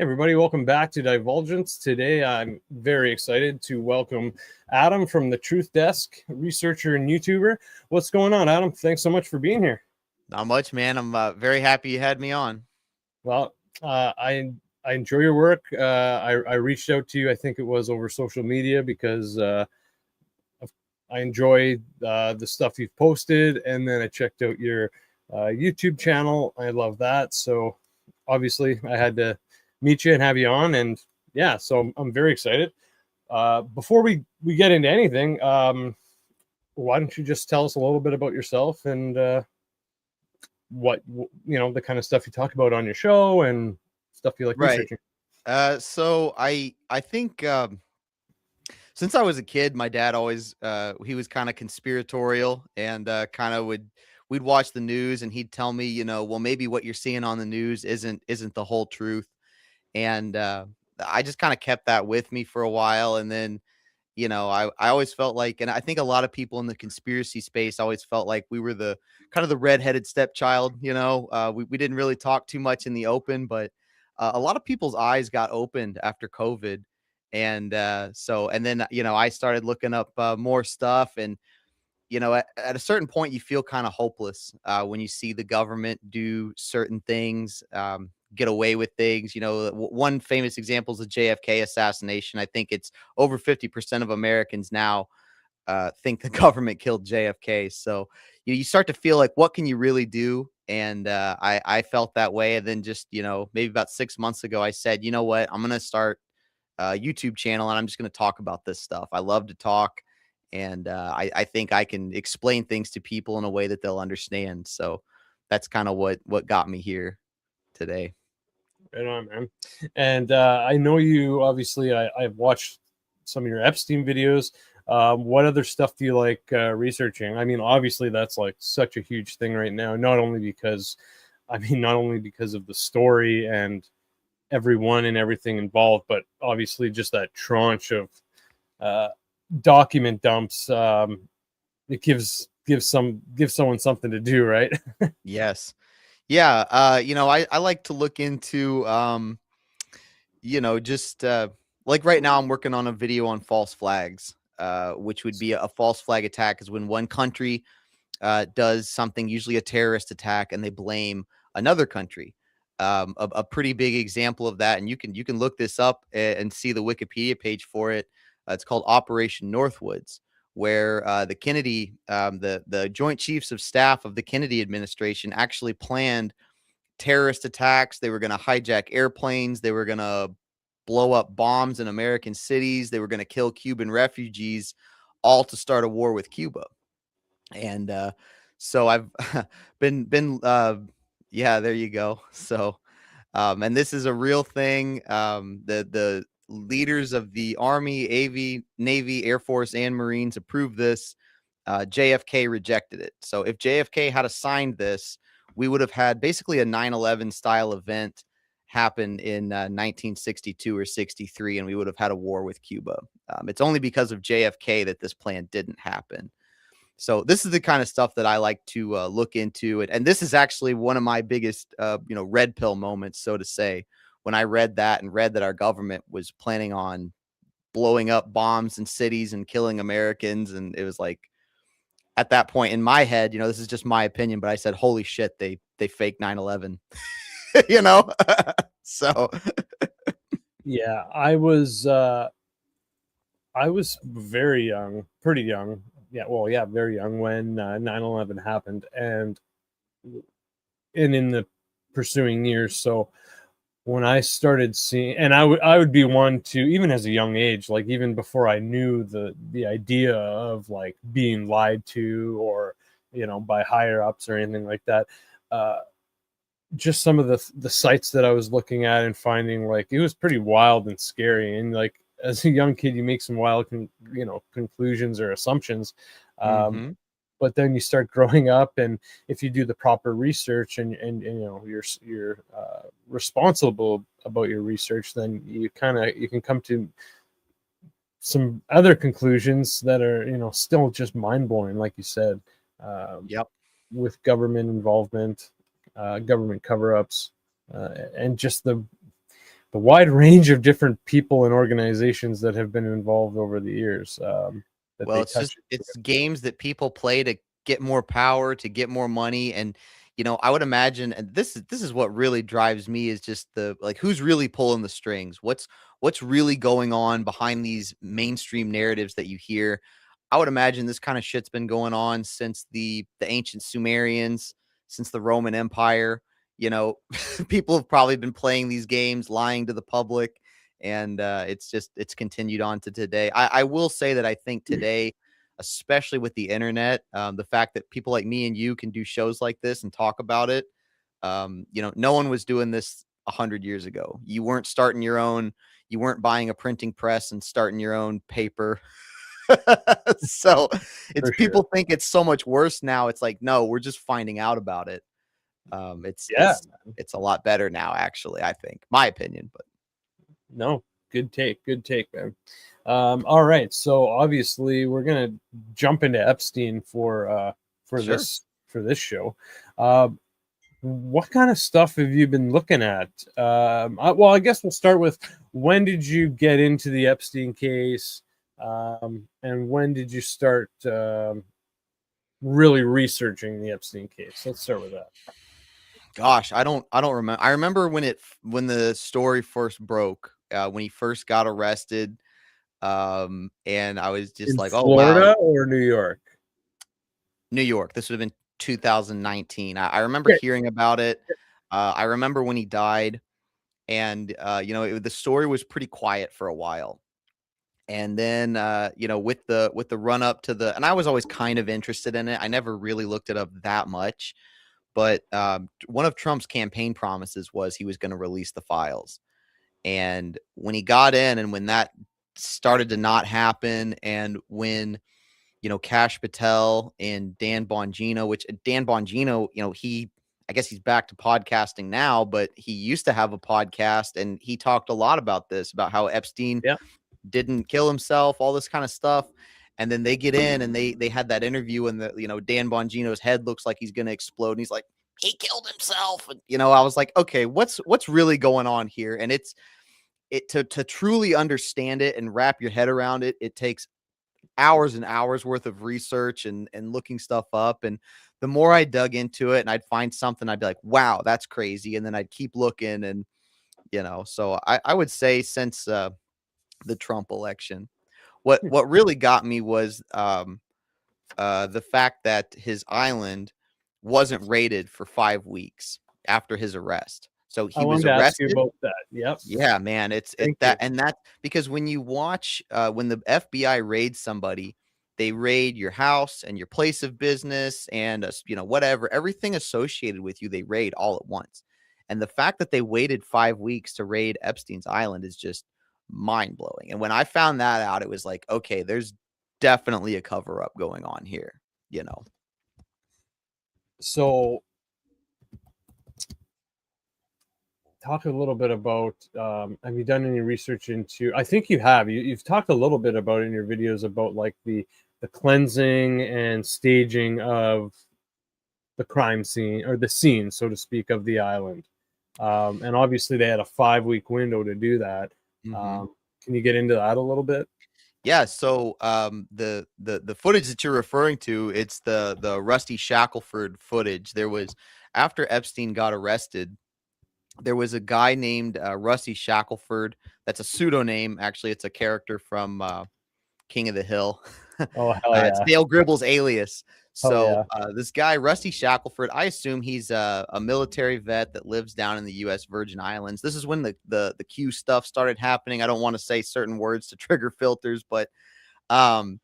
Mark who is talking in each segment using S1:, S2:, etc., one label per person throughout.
S1: Everybody, welcome back to Divulgence. Today, I'm very excited to welcome Adam from the Truth Desk, researcher and YouTuber. What's going on, Adam? Thanks so much for being here.
S2: Not much, man. I'm very happy you had me on.
S1: Well, I enjoy your work. I reached out to you. I think it was over social media because I enjoy the stuff you've posted, and then I checked out your YouTube channel. I love that. So obviously, I had to meet you and have you on, and yeah, so I'm very excited. Before we get into anything, why don't you just tell us a little bit about yourself and what the kind of stuff you talk about on your show and stuff you like
S2: Right.
S1: researching.
S2: So I think since I was a kid, my dad always he was kind of conspiratorial and kind of we'd watch the news and he'd tell me, well, maybe what you're seeing on the news isn't the whole truth. And I just kind of kept that with me for a while. And then, I always felt like, and I think a lot of people in the conspiracy space always felt like we were the kind of the redheaded stepchild. We didn't really talk too much in the open, but a lot of people's eyes got opened after COVID. And and then, I started looking up more stuff. And, at a certain point, you feel kind of hopeless when you see the government do certain things, get away with things. One famous example is the JFK assassination. I think it's over 50% of Americans now think the government killed JFK. So you start to feel like, what can you really do? And I felt that way. And then just, maybe about 6 months ago, I said, you know what, I'm going to start a YouTube channel and I'm just going to talk about this stuff. I love to talk. And I think I can explain things to people in a way that they'll understand. So that's kind of what got me here today.
S1: Right on, man. And I know you obviously. I've watched some of your Epstein videos. What other stuff do you like researching? I mean, obviously that's like such a huge thing right now. Not only because of the story and everyone and everything involved, but obviously just that tranche of document dumps. It gives someone something to do, right?
S2: Yes. Yeah. I like to look into, just like right now I'm working on a video on false flags, which would be a false flag attack is when one country does something, usually a terrorist attack, and they blame another country. A pretty big example of that, and you can look this up and see the Wikipedia page for it. It's called Operation Northwoods, where the Kennedy, the Joint Chiefs of Staff of the Kennedy administration actually planned terrorist attacks. They were going to hijack airplanes. They were going to blow up bombs in American cities. They were going to kill Cuban refugees, all to start a war with Cuba. And so I've been yeah, there you go. So and this is a real thing. The leaders of the Army, Navy, Air Force, and Marines approved this. JFK rejected it. So if JFK had signed this, we would have had basically a 9/11 style event happen in 1962 or 63, and we would have had a war with Cuba. It's only because of JFK that this plan didn't happen. So this is the kind of stuff that I like to look into. And this is actually one of my biggest, red pill moments, so to say, when I read that and read that our government was planning on blowing up bombs in cities and killing Americans. And it was like, at that point in my head, this is just my opinion, but I said, holy shit, they faked 9/11, so.
S1: Yeah, I was very young, pretty young. Yeah, well, yeah, very young when 9/11 happened, and in the pursuing years. So when I started seeing, and I would be one to, even as a young age, like even before I knew the idea of like being lied to or by higher ups or anything like that. Just some of the sites that I was looking at and finding, like, it was pretty wild and scary. And like as a young kid, you make some wild conclusions or assumptions.
S2: Mm-hmm.
S1: But then you start growing up, and if you do the proper research and you're responsible about your research, then you can come to some other conclusions that are still just mind-blowing, like you said.
S2: Yep.
S1: With government involvement, government cover-ups, and just the wide range of different people and organizations that have been involved over the years, that
S2: Well,
S1: they
S2: it's just
S1: touch.
S2: it's games that people play to get more power, to get more money, and I would imagine, and this is what really drives me is just the like who's really pulling the strings. What's really going on behind these mainstream narratives that you hear? I would imagine this kind of shit's been going on since the ancient Sumerians, since the Roman Empire. People have probably been playing these games, lying to the public, and it's continued on to today. I will say that I think today, especially with the internet, the fact that people like me and you can do shows like this and talk about it, no one was doing this 100 years ago. You weren't buying a printing press and starting your own paper. So it's
S1: For sure.
S2: people think it's so much worse now. It's like, no, we're just finding out about it. It's
S1: Yeah.
S2: it's it's a lot better now, actually, I think, my opinion, but
S1: No, good take. Good take, man. All right. So obviously we're gonna jump into Epstein for
S2: sure.
S1: this show. Uh, what kind of stuff have you been looking at? Well, I guess we'll start with when did you get into the Epstein case, and when did you start really researching the Epstein case? Let's start with that.
S2: Gosh, I don't remember. I remember when the story first broke, when he first got arrested, and I was just
S1: In
S2: like, "Oh, wow."
S1: Florida or New York?
S2: New York. This would have been 2019. I remember
S1: Okay.
S2: hearing about it. I remember when he died, and the story was pretty quiet for a while. And then, with the run up to and I was always kind of interested in it. I never really looked it up that much, but one of Trump's campaign promises was he was going to release the files. And when he got in, and when that started to not happen, and when Cash Patel and Dan Bongino, which Dan Bongino, I guess he's back to podcasting now, but he used to have a podcast, and he talked a lot about this, about how Epstein
S1: Yeah.
S2: didn't kill himself, all this kind of stuff. And then they get in, and they had that interview, and Dan Bongino's head looks like he's going to explode, and he's like, he killed himself. And I was like, okay, what's really going on here? And to truly understand it and wrap your head around it, it takes hours and hours worth of research and looking stuff up. And the more I dug into it and I'd find something, I'd be like, wow, that's crazy. And then I'd keep looking, and so I would say since the Trump election, what really got me was the fact that his island wasn't raided for 5 weeks after his arrest. So
S1: I
S2: he was
S1: wanted to ask you
S2: arrested.
S1: about that. Yep.
S2: Yeah, man, it's
S1: Thank you.
S2: that because when you watch when the FBI raids somebody, they raid your house and your place of business and whatever, everything associated with you, they raid all at once. And the fact that they waited 5 weeks to raid Epstein's island is just mind-blowing. And when I found that out, it was like, okay, there's definitely a cover up going on here, you know.
S1: So talk a little bit about, have you done any research into, I think you have, you've talked a little bit about in your videos about like the cleansing and staging of the crime scene, or the scene, so to speak, of the island. And obviously they had a 5-week window to do that.
S2: Mhm.
S1: Can you get into that a little bit?
S2: Yeah, so the footage that you're referring to, it's the Rusty Shackelford footage. There was After Epstein got arrested, there was a guy named Rusty Shackelford. That's a pseudonym. Actually, it's a character from King of the Hill.
S1: Oh, hell
S2: It's
S1: yeah.
S2: Dale Gribble's alias.
S1: Oh,
S2: So
S1: yeah.
S2: this guy, Rusty Shackelford, I assume he's a military vet that lives down in the U.S. Virgin Islands. This is when the Q stuff started happening. I don't want to say certain words to trigger filters, but um,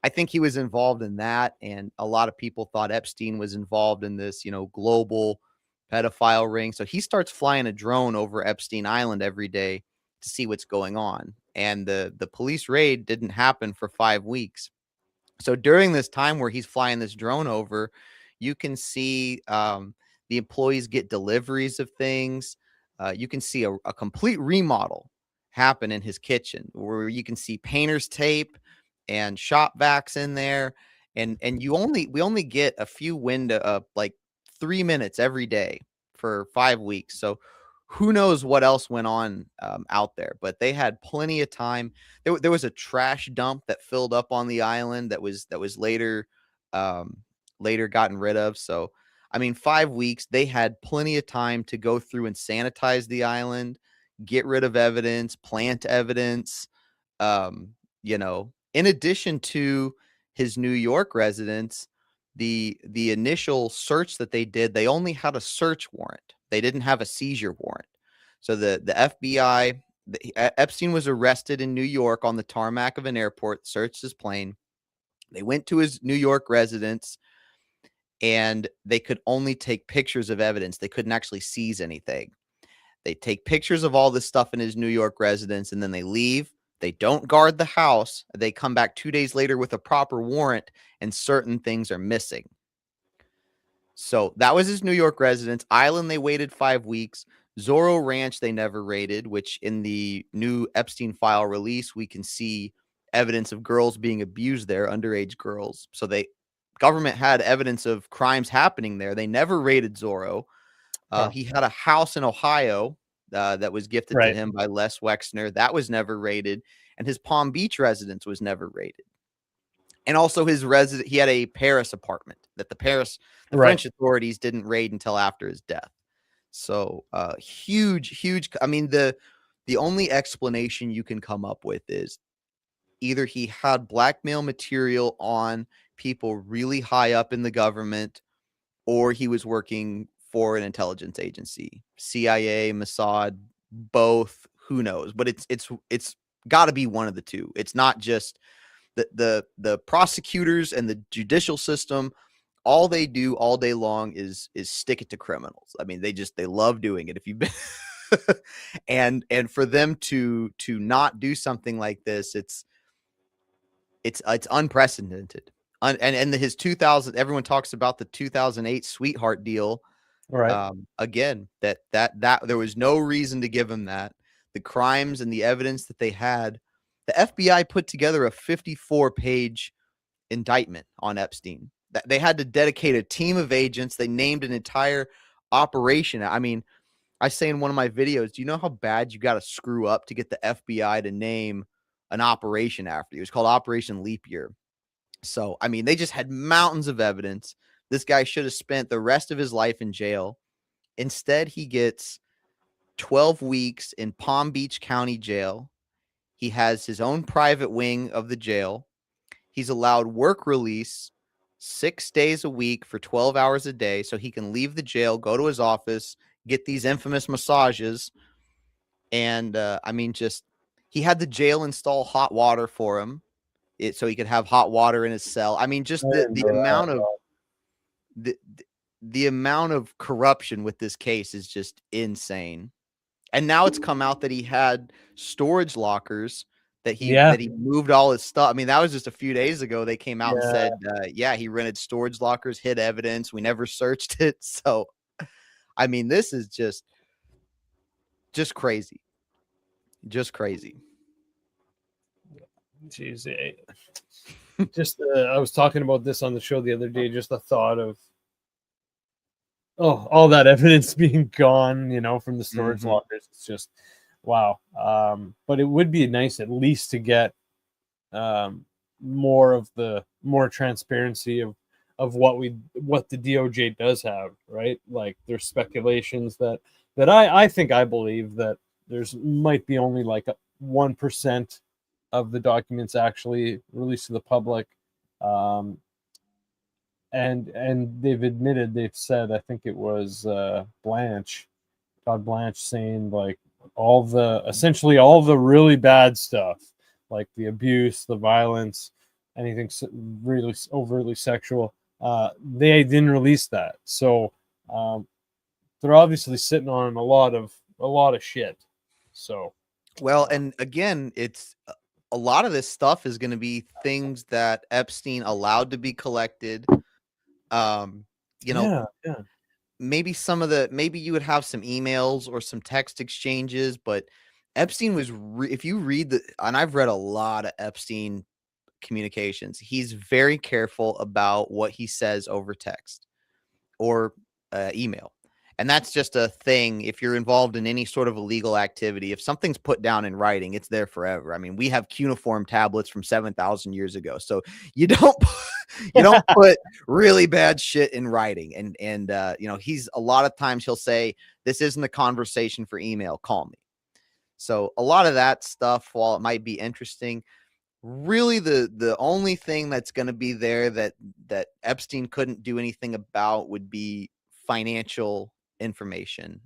S2: I think he was involved in that. And a lot of people thought Epstein was involved in this, global pedophile ring. So he starts flying a drone over Epstein Island every day to see what's going on. And the police raid didn't happen for 5 weeks. So during this time where he's flying this drone over, you can see the employees get deliveries of things. You can see a complete remodel happen in his kitchen, where you can see painter's tape and shop vacs in there. And we only get a few window like 3 minutes every day for 5 weeks. So who knows what else went on out there, but they had plenty of time. There was a trash dump that filled up on the island that was um, later gotten rid of. So, I mean, 5 weeks, they had plenty of time to go through and sanitize the island, get rid of evidence, plant evidence. Um, in addition to his New York residence, the initial search that they did, they only had a search warrant. They didn't have a seizure warrant. So the FBI, Epstein was arrested in New York on the tarmac of an airport, searched his plane. They went to his New York residence and they could only take pictures of evidence. They couldn't actually seize anything. They take pictures of all this stuff in his New York residence and then they leave. They don't guard the house. They come back 2 days later with a proper warrant and certain things are missing. So that was his New York residence. Island, they waited 5 weeks. Zorro Ranch, they never raided, which in the new Epstein file release, we can see evidence of girls being abused there, underage girls. So government had evidence of crimes happening there. They never raided Zorro. He had a house in Ohio that was gifted to him by Les Wexner. That was never raided. And his Palm Beach residence was never raided. And also he had a Paris apartment that the French authorities didn't raid until after his death. So huge. I mean, the only explanation you can come up with is either he had blackmail material on people really high up in the government, or he was working for an intelligence agency, CIA, Mossad, both. Who knows? But it's got to be one of the two. It's not just the prosecutors and the judicial system. All they do all day long is stick it to criminals. I mean, they love doing it. If you've been and for them to not do something like this, it's unprecedented. And his 2000, everyone talks about the 2008 sweetheart deal. Again, that there was no reason to give him that. The crimes and the evidence that they had, the FBI put together a 54-page indictment on Epstein. They had to dedicate a team of agents. They named an entire operation. I mean, I say in one of my videos, do you know how bad you got to screw up to get the FBI to name an operation after you? It was called Operation Leap Year. So, I mean, they just had mountains of evidence. This guy should have spent the rest of his life in jail. Instead, he gets 12 weeks in Palm Beach County Jail. He has his own private wing of the jail. He's allowed work release 6 days a week for 12 hours a day, so he can leave the jail, go to his office, get these infamous massages. And I mean, just he had the jail install hot water for him, so he could have hot water in his cell. I mean, just the amount of the amount of corruption with this case is just insane. And now it's come out that he had storage lockers that he moved all his stuff. I mean, that was just a few days ago. They came out and said, he rented storage lockers, hid evidence. We never searched it. So, I mean, this is just crazy. Just crazy.
S1: Jeez. I was talking about this on the show the other day, just the thought of, all that evidence being gone, from the storage lockers. It's just, wow. But it would be nice at least to get more transparency of what the DOJ does have, right? Like there's speculations that I believe that there's might be only like 1% of the documents actually released to the public. And they've said, I think it was Todd Blanche saying like essentially all the really bad stuff, like the abuse, the violence, anything really overtly sexual, they didn't release that. So they're obviously sitting on a lot of shit. So,
S2: well, and again, it's a lot of this stuff is going to be things that Epstein allowed to be collected. Maybe maybe you would have some emails or some text exchanges, but Epstein was, if you read and I've read a lot of Epstein communications, he's very careful about what he says over text or email. And that's just a thing. If you're involved in any sort of illegal activity, if something's put down in writing, it's there forever. I mean, we have cuneiform tablets from 7,000 years ago. So you don't you don't put really bad shit in writing. And you know, he's a lot of times he'll say, this isn't a conversation for email, call me. So a lot of that stuff, while it might be interesting, really the only thing that's going to be there that Epstein couldn't do anything about would be financial information,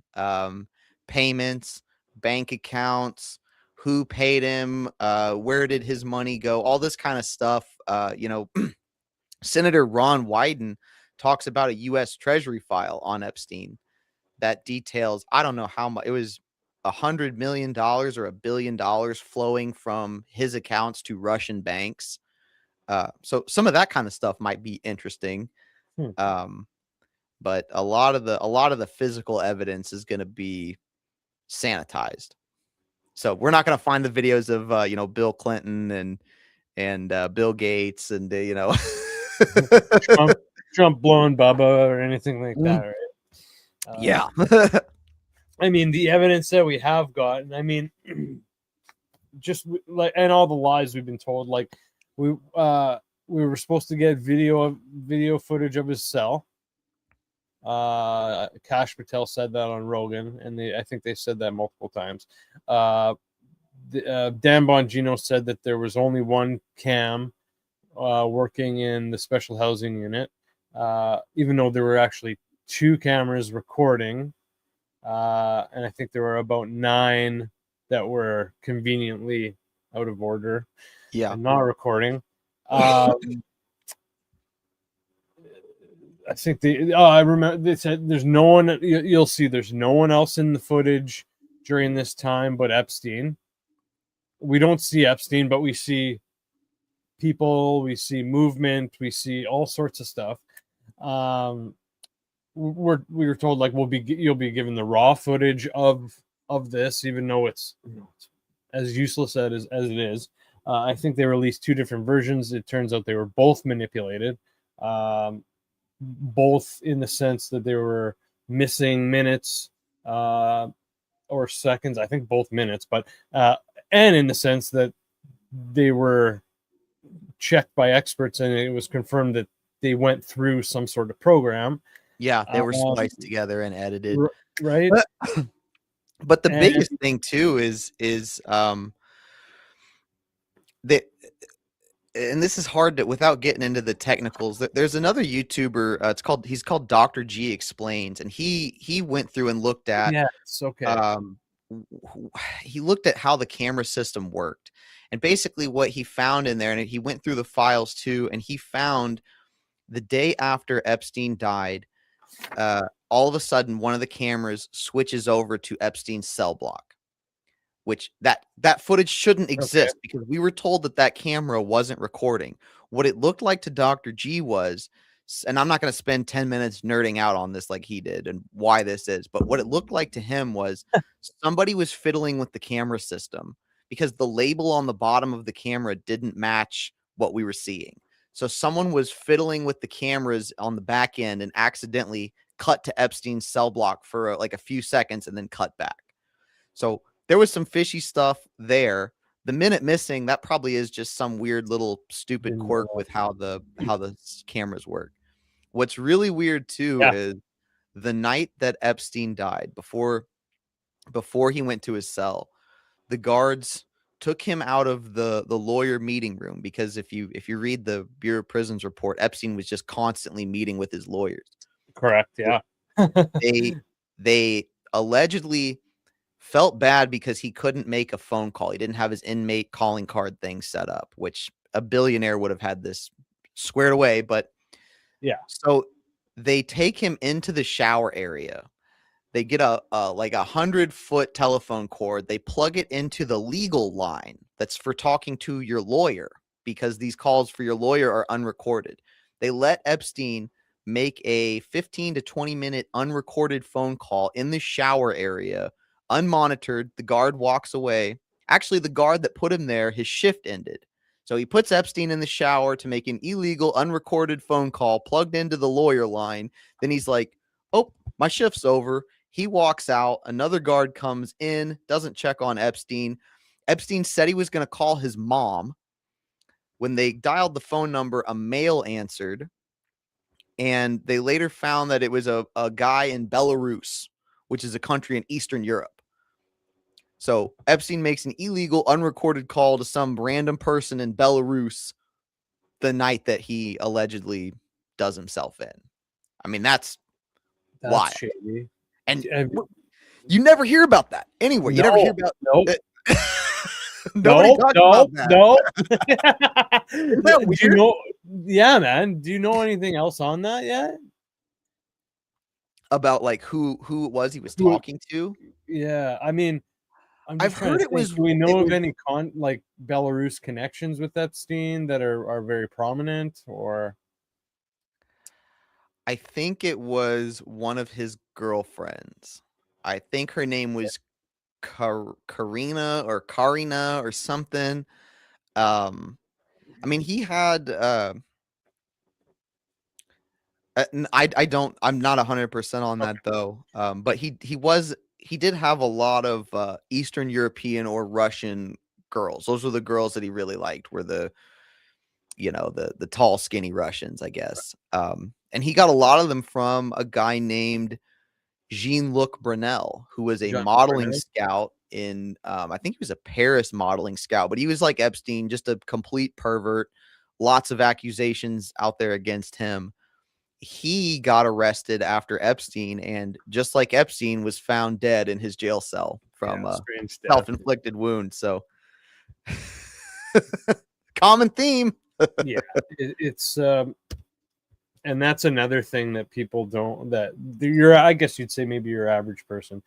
S2: payments, bank accounts, who paid him, where did his money go, all this kind of stuff. You know, Senator Ron Wyden talks about a U.S. Treasury file on Epstein that details, I don't know how much, it was $100 million or $1 billion flowing from his accounts to Russian banks. So some of that kind of stuff might be interesting. But a lot of the physical evidence is going to be sanitized. So we're not going to find the videos of you know, Bill Clinton and Bill Gates and you know,
S1: Trump blowing Bubba or anything like that, right?
S2: Yeah.
S1: I mean, the evidence that we have gotten, I mean, just like, and all the lies we've been told, like we were supposed to get video footage of his cell. Kash Patel said that on Rogan, and I think they said that multiple times. Dan Bongino said that there was only one cam working in the special housing unit, even though there were actually 2 cameras recording. And I think there were about 9 that were conveniently out of order, and not recording. I think I remember they said there's no one. You'll see there's no one else in the footage during this time but Epstein. We don't see Epstein, but we see people, we see movement, we see all sorts of stuff. We were told, like, you'll be given the raw footage of this, even though it's, you know, it's as useless as it is. I think they released 2 different versions. It turns out they were both manipulated, both in the sense that they were missing minutes or seconds. I think both minutes, but and in the sense that they were checked by experts, and it was confirmed that they went through some sort of program.
S2: Yeah, they were spliced together and edited.
S1: Right.
S2: But the biggest thing too is that, and this is hard to, without getting into the technicals, there's another YouTuber, he's called Dr. G Explains, and he went through and looked at, he looked at how the camera system worked. And basically what he found in there, and he went through the files too, and he found the day after Epstein died, all of a sudden one of the cameras switches over to Epstein's cell block, which that footage shouldn't exist, because we were told that camera wasn't recording. What it looked like to Dr. G was, and I'm not going to spend 10 minutes nerding out on this like he did and why this is, but what it looked like to him was somebody was fiddling with the camera system, because the label on the bottom of the camera didn't match what we were seeing. So someone was fiddling with the cameras on the back end and accidentally cut to Epstein's cell block for like a few seconds and then cut back. So there was some fishy stuff there. The minute missing, that probably is just some weird little stupid quirk with how the cameras work. What's really weird too is the night that Epstein died, before he went to his cell, the guards took him out of the lawyer meeting room, because if you read the Bureau of Prisons report, Epstein was just constantly meeting with his lawyers.
S1: Correct. Yeah.
S2: They allegedly felt bad because he couldn't make a phone call. He didn't have his inmate calling card thing set up, which a billionaire would have had this squared away. But
S1: yeah,
S2: so they take him into the shower area. They get a like 100-foot telephone cord. They plug it into the legal line that's for talking to your lawyer, because these calls for your lawyer are unrecorded. They let Epstein make a 15 to 20 minute unrecorded phone call in the shower area, unmonitored. The guard walks away. Actually, the guard that put him there, his shift ended. So he puts Epstein in the shower to make an illegal unrecorded phone call plugged into the lawyer line. Then he's like, oh, my shift's over. He walks out. Another guard comes in, doesn't check on Epstein. Epstein said he was going to call his mom. When they dialed the phone number, a male answered, and they later found that it was a guy in Belarus, which is a country in Eastern Europe. So Epstein makes an illegal, unrecorded call to some random person in Belarus the night that he allegedly does himself in. I mean, that's wild.
S1: Shady.
S2: And you never hear about that anywhere. You never hear about Nobody talks about that.
S1: No.
S2: Isn't that weird?
S1: Do you know? Yeah, man. Do you know anything else on that yet?
S2: About like who it was he was talking to?
S1: Yeah, I mean,
S2: I've heard it was.
S1: Do we know of any like Belarus connections with Epstein that are very prominent, or?
S2: I think it was one of his girlfriends. I think her name was Karina or something. I mean, he had. I'm not 100% on that though. But he did have a lot of Eastern European or Russian girls. Those were the girls that he really liked. Were the tall, skinny Russians, I guess. And he got a lot of them from a guy named Jean-Luc Brunel, who was a modeling scout in, I think he was a Paris modeling scout, but he was like Epstein, just a complete pervert. Lots of accusations out there against him. He got arrested after Epstein, and just like Epstein, was found dead in his jail cell from a self-inflicted wound. So common theme.
S1: Yeah, it's and that's another thing that people don't, that I guess you'd say maybe your average person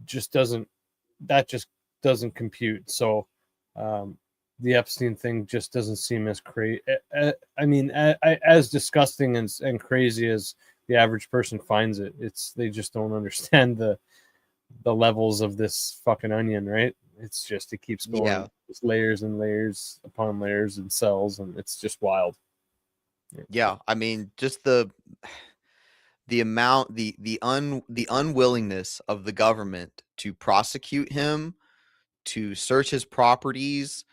S1: just doesn't compute. So the Epstein thing just doesn't seem as crazy. I mean, as disgusting and crazy as the average person finds it, they just don't understand the levels of this fucking onion, right? It's just, it keeps going. Yeah. Just layers and layers upon layers and cells, and it's just wild.
S2: Yeah, I mean, just the amount, the unwillingness of the government to prosecute him, to search his properties,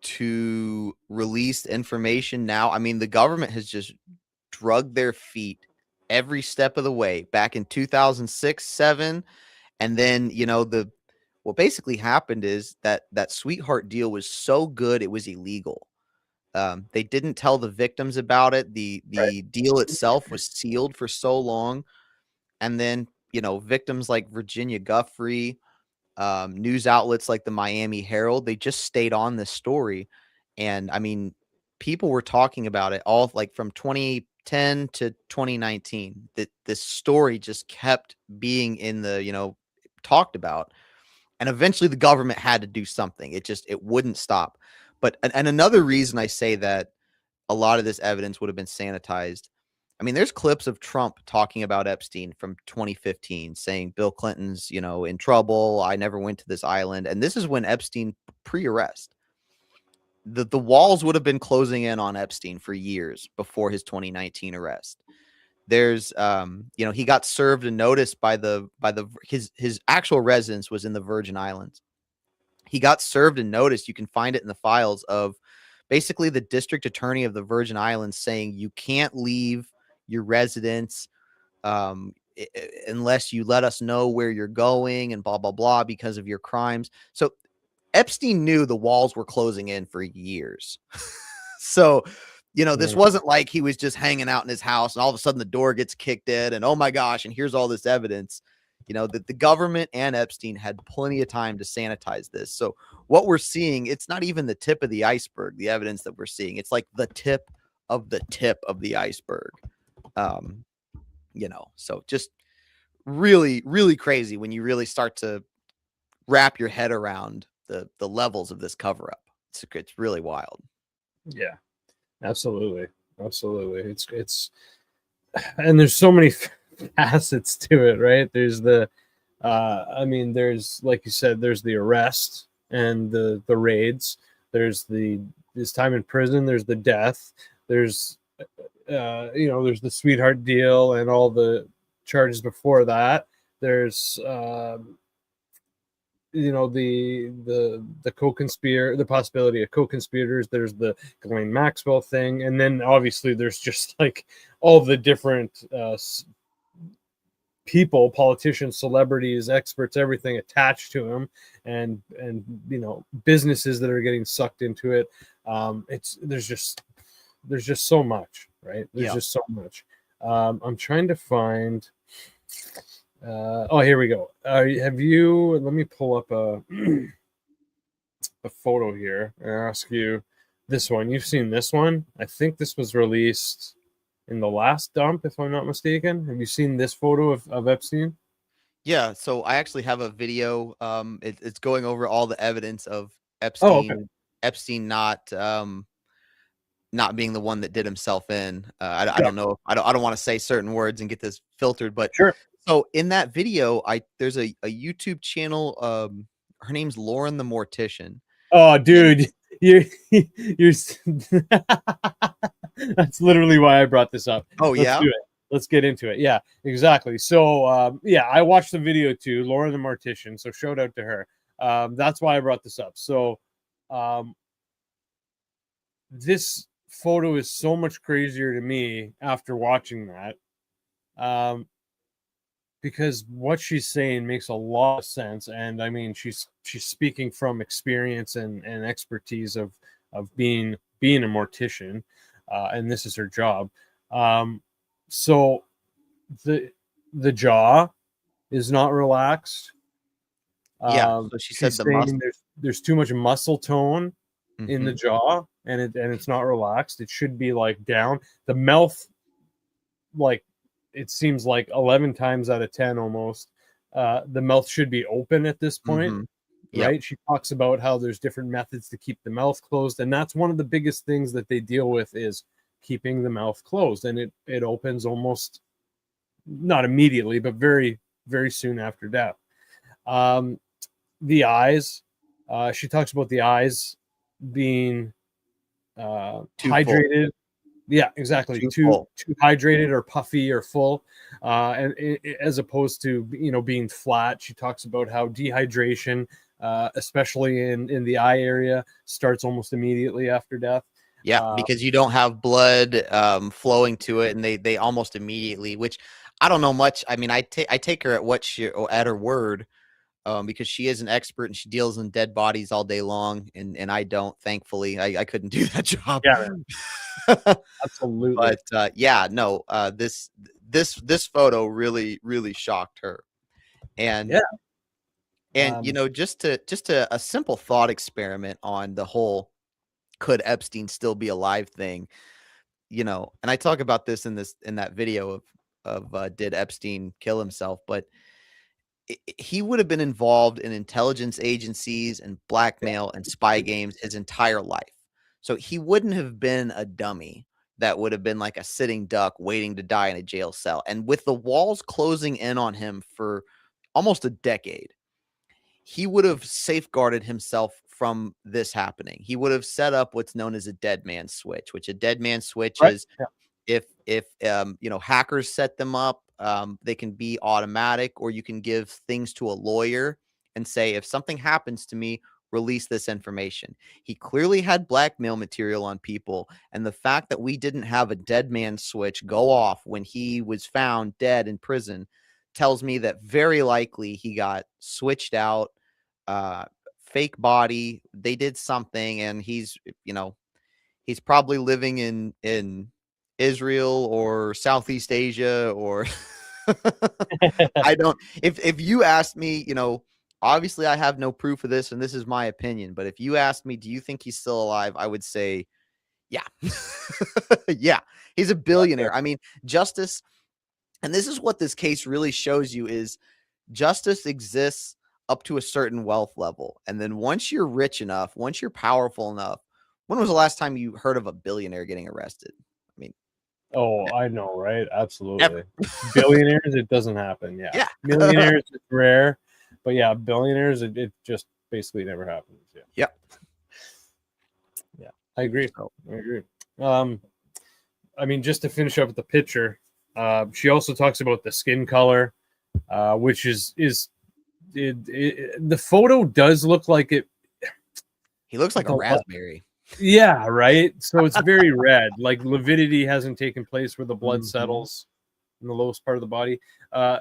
S2: to release information now. I mean, the government has just drugged their feet every step of the way back in 2006, 2007. And then, what basically happened is that sweetheart deal was so good, it was illegal. They didn't tell the victims about it. The deal itself was sealed for so long. And then, victims like Virginia Guffrey, news outlets like the Miami Herald, they just stayed on this story. And I mean, people were talking about it all like from 2010 to 2019, that this story just kept being in the, talked about. And eventually the government had to do something. It wouldn't stop. But, and another reason I say that a lot of this evidence would have been sanitized. I mean, there's clips of Trump talking about Epstein from 2015, saying Bill Clinton's, in trouble. I never went to this island. And this is when Epstein pre-arrest. The walls would have been closing in on Epstein for years before his 2019 arrest. There's, he got served a notice by his actual residence was in the Virgin Islands. He got served a notice. You can find it in the files of basically the district attorney of the Virgin Islands saying you can't leave your residence unless you let us know where you're going and blah, blah, blah, because of your crimes. So Epstein knew the walls were closing in for years. So, this wasn't like he was just hanging out in his house and all of a sudden the door gets kicked in and, oh my gosh, and here's all this evidence. That the government and Epstein had plenty of time to sanitize this. So what we're seeing, it's not even the tip of the iceberg, the evidence that we're seeing. It's like the tip of the iceberg. So just really, really crazy when you really start to wrap your head around the levels of this cover up. It's really wild.
S1: Yeah, absolutely. Absolutely. It's, and there's so many facets to it, right? There's there's, like you said, there's the arrest and the raids. There's his time in prison. There's the death. There's there's the sweetheart deal and all the charges before that. There's the co-conspirator, the possibility of co-conspirators. There's the Ghislaine Maxwell thing, and then obviously there's just like all the different people, politicians, celebrities, experts, everything attached to him, and businesses that are getting sucked into it. There's just so much, right? There's just so much. I'm trying to find. Here we go. Have you? Let me pull up a photo here and ask you this one. You've seen this one? I think this was released in the last dump, if I'm not mistaken. Have you seen this photo of Epstein?
S2: Yeah, so I actually have a video. It's going over all the evidence of
S1: Oh, okay.
S2: Epstein not being the one that did himself in. I
S1: Yeah,
S2: don't know. I don't want to say certain words and get this filtered, but
S1: sure.
S2: so in that video, there's a YouTube channel. Her name's Lauren the Mortician.
S1: Oh,
S2: And
S1: dude, you're that's literally why I brought this up.
S2: oh
S1: Let's
S2: yeah,
S1: do it. Let's get into it. Yeah, exactly. So, I watched the video too, Laura the Mortician. So, shout out to her. That's why I brought this up. So, this photo is so much crazier to me after watching that. Because what she's saying makes a lot of sense, and I mean she's speaking from experience and expertise of being a mortician, and this is her job. So the jaw is not relaxed.
S2: yeah. So she said
S1: She's
S2: the
S1: saying there's too much muscle tone in the
S2: Mhm.
S1: jaw, and it's not relaxed. It should be like down. The mouth, like, it seems like 11 times out of 10 almost, the mouth should be open at this point,
S2: Yep.
S1: right? She talks about how there's different methods to keep the mouth closed, and that's one of the biggest things that they deal with is keeping the mouth closed, and it opens almost not immediately, but very, very soon after death. The eyes, she talks about the eyes being
S2: Too full.
S1: hydrated. Yeah, exactly.
S2: Too
S1: Too
S2: full.
S1: hydrated or puffy or full, and as opposed to being flat. She talks about how dehydration, especially in the eye area, starts almost immediately after death.
S2: Yeah,
S1: Uh,
S2: because you don't have blood flowing to it, and they almost immediately. Which I don't know much. I mean, I take her at her word, because she is an expert and she deals in dead bodies all day long, and I don't. Thankfully, I couldn't do that job.
S1: yeah, man, absolutely.
S2: But yeah, no, this photo really shocked her, and
S1: Yeah.
S2: just a simple thought experiment on the whole could Epstein still be alive thing, and I talk about this in that video of did Epstein kill himself, but he would have been involved in intelligence agencies and blackmail and spy games his entire life. So he wouldn't have been a dummy that would have been like a sitting duck waiting to die in a jail cell. And with the walls closing in on him for almost a decade, he would have safeguarded himself from this happening. He would have set up what's known as a dead man switch, which a dead man switch
S1: Right.
S2: is if hackers set them up, they can be automatic, or you can give things to a lawyer and say, if something happens to me, release this information. He clearly had blackmail material on people, and the fact that we didn't have a dead man switch go off when he was found dead in prison tells me that very likely he got switched out, fake body, they did something, and he's probably living in Israel or Southeast Asia, or I don't. If you asked me, obviously I have no proof of this, and this is my opinion. But if you asked me, do you think he's still alive? I would say, yeah, yeah. He's a billionaire. I mean, justice, and this is what this case really shows you is justice exists up to a certain wealth level, and then once you're rich enough, once you're powerful enough. When was the last time you heard of a billionaire getting arrested? I mean,
S1: Oh, I know, right? Absolutely.
S2: never.
S1: Billionaires, it doesn't happen. Yeah.
S2: Yeah.
S1: Millionaires, it's rare, but yeah, billionaires, it just basically never happens. Yeah.
S2: Yep.
S1: Yeah. I agree.
S2: So,
S1: I agree. I mean, just to finish up with the picture, She also talks about the skin color, which is the photo does look like it.
S2: He looks like a
S1: The,
S2: raspberry.
S1: yeah, right. So it's very red. Like lividity hasn't taken place where the blood
S2: Mhm.
S1: settles in the lowest part of the body. Uh,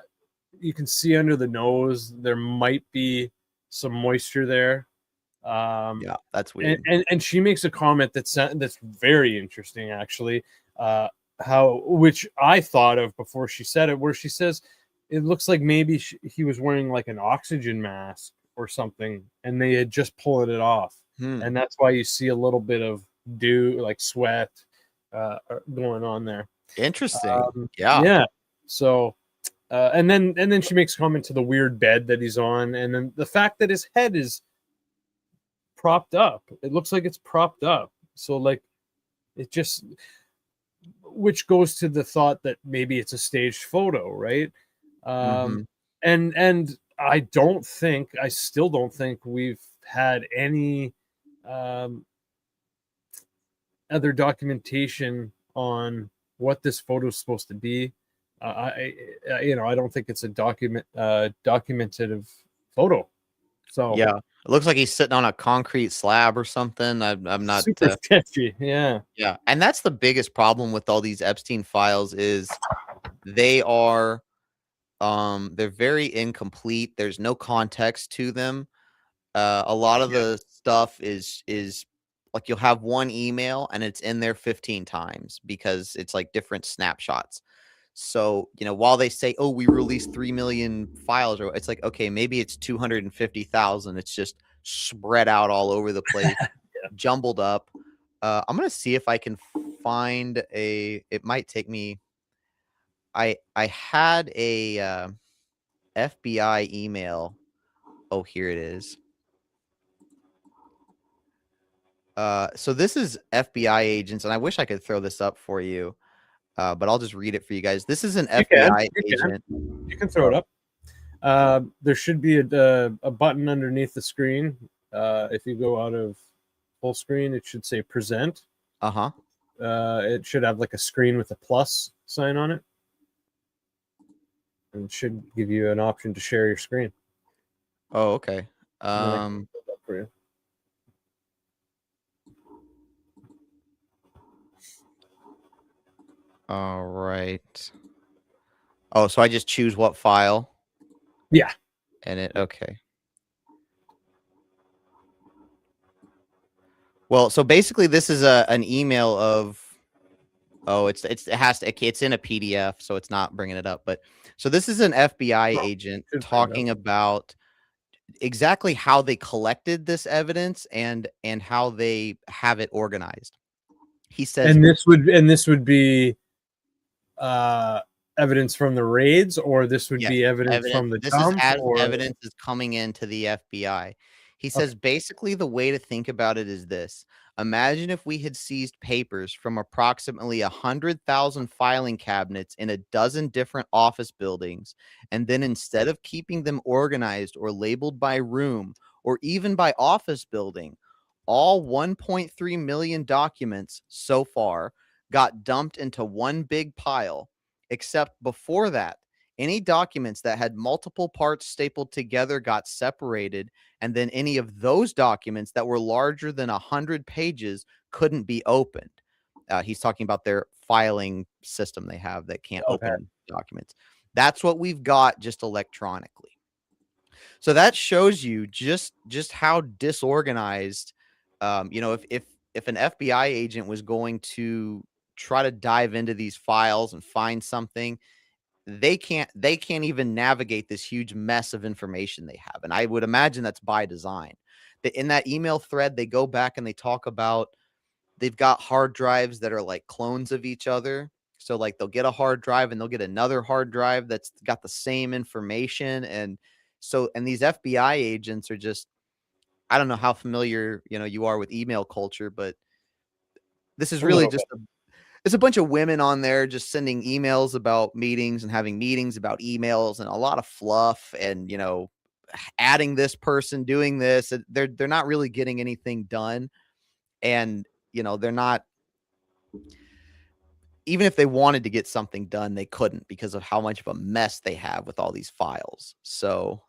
S1: you can see under the nose there might be some moisture there.
S2: Yeah, that's
S1: And,
S2: weird.
S1: and she makes a comment that's very interesting actually. How which I thought of before she said it, where she says it looks like maybe he was wearing like an oxygen mask or something, and they had just pulled it off,
S2: Hmm.
S1: and that's why you see a little bit of dew, like sweat, going on there.
S2: Interesting. Yeah.
S1: Yeah. So, and then she makes comment to the weird bed that he's on, and then the fact that his head is propped up. It looks like it's propped up. So like it just, which goes to the thought that maybe it's a staged photo, right? Um,
S2: Mhm.
S1: and I still don't think we've had any um, other documentation on what this photo is supposed to be. I don't think it's a documentative photo. So
S2: Yeah. It looks like he's sitting on a concrete slab or something. I'm not
S1: super sketchy. Yeah.
S2: yeah. And that's the biggest problem with all these Epstein files is they are they're very incomplete. There's no context to them. A lot of
S1: Yeah.
S2: the stuff is like you'll have one email and it's in there 15 times because it's like different snapshots. So, while they say, "Oh, we released 3 million files," or it's like, okay, maybe it's 250,000. It's just spread out all over the place, jumbled up. I'm gonna see if I can find a. It might take me. I had a FBI email. Oh, here it is. So this is FBI agents, and I wish I could throw this up for you, but I'll just read it for you guys. This is an
S1: You can.
S2: FBI
S1: You can.
S2: agent.
S1: You can throw it up. There should be a button underneath the screen. If you go out of full screen, it should say present.
S2: Uh huh.
S1: It should have like a screen with a plus sign on it, and it should give you an option to share your screen.
S2: Oh, okay.
S1: And then I can
S2: Um.
S1: put that for you.
S2: All right. Oh, so I just choose what file,
S1: Yeah.
S2: and it okay. Well, so basically, this is an email of. Oh, it has to. It's in a PDF, so it's not bringing it up. But so this is an FBI
S1: Oh,
S2: agent
S1: should bring it up.
S2: talking about exactly how they collected this evidence and how they have it organized. He says,
S1: And this would be uh, evidence from the raids, or this would
S2: yes,
S1: be evidence
S2: evidence.
S1: from the
S2: This is
S1: dump,
S2: as
S1: or
S2: evidence is coming into the FBI. He
S1: okay.
S2: says basically the way to think about it is this. Imagine if we had seized papers from approximately 100,000 filing cabinets in a dozen different office buildings, and then instead of keeping them organized or labeled by room or even by office building, all 1.3 million documents so far got dumped into one big pile, except before that, any documents that had multiple parts stapled together got separated, and then any of those documents that were larger than 100 pages couldn't be opened. He's talking about their filing system they have that can't
S1: Okay.
S2: open documents. That's what we've got just electronically. So that shows you just how disorganized, if an FBI agent was going to try to dive into these files and find something, they can't even navigate this huge mess of information they have. And I would imagine that's by design. That in that email thread, they go back and they talk about they've got hard drives that are like clones of each other. So like they'll get a hard drive and they'll get another hard drive that's got the same information. And these FBI agents are just, I don't know how familiar, you are with email culture, but this is
S1: A
S2: really
S1: little bit.
S2: just it's a bunch of women on there just sending emails about meetings and having meetings about emails and a lot of fluff and adding this person doing this. They're not really getting anything done, and they're not even if they wanted to get something done, they couldn't because of how much of a mess they have with all these files. So,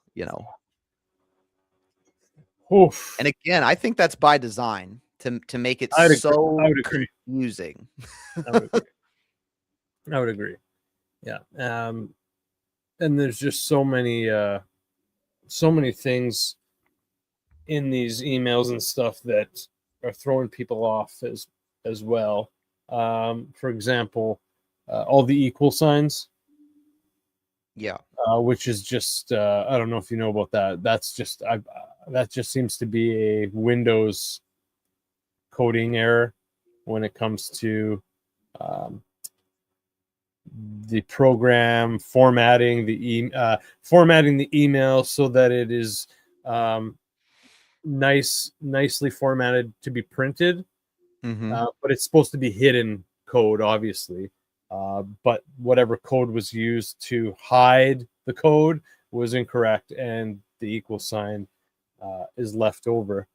S1: Oof.
S2: and again, I think that's by design to make it
S1: I
S2: so
S1: would agree.
S2: confusing.
S1: I would agree. I would agree. Yeah. And there's just so many things in these emails and stuff that are throwing people off as well. For example, all the equal signs,
S2: Yeah.
S1: which is just I don't know if you know about that. That just seems to be a Windows coding error when it comes to um, the program formatting the email so that it is um, nicely formatted to be printed,
S2: Mm-hmm.
S1: but it's supposed to be hidden code, obviously. But whatever code was used to hide the code was incorrect, and the equal sign is left over.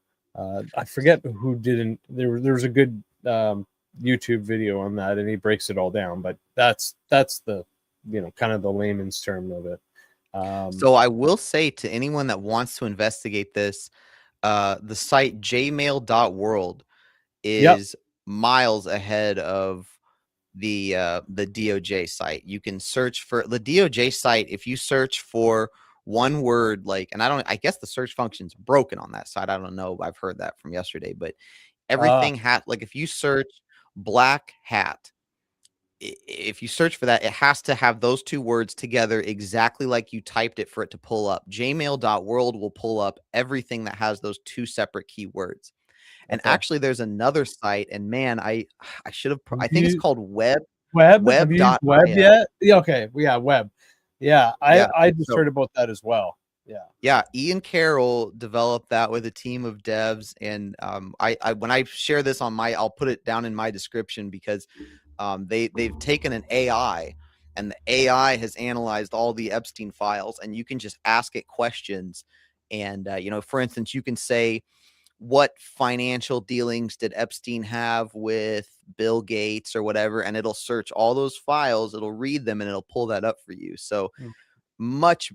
S1: I forget who didn't. There was a good YouTube video on that, and he breaks it all down. But that's the kind of the layman's term of it.
S2: So I will say to anyone that wants to investigate this, the site jmail.world
S1: Yep.
S2: is miles ahead of the DOJ site. You can search for the DOJ site. If you search for one word, and I guess the search function's broken on that site. I don't know. I've heard that from yesterday, but everything if you search black hat, if you search for that, it has to have those two words together exactly like you typed it for it to pull up. Jmail.world will pull up everything that has those two separate keywords. And
S1: Okay.
S2: actually, there's another site, and man, I should have. I think it's
S1: You
S2: called
S1: Have you used Web
S2: web.io.
S1: yet? Yeah. Okay. Yeah. Web. Yeah.
S2: Yeah.
S1: I just
S2: So
S1: heard about that as well. Yeah.
S2: yeah, Ian Carroll developed that with a team of devs, and I when I share this on I'll put it down in my description because they've taken an AI, and the AI has analyzed all the Epstein files, and you can just ask it questions, and for instance, you can say, what financial dealings did Epstein have with Bill Gates or whatever, and it'll search all those files, it'll read them, and it'll pull that up for you. So
S1: Mm.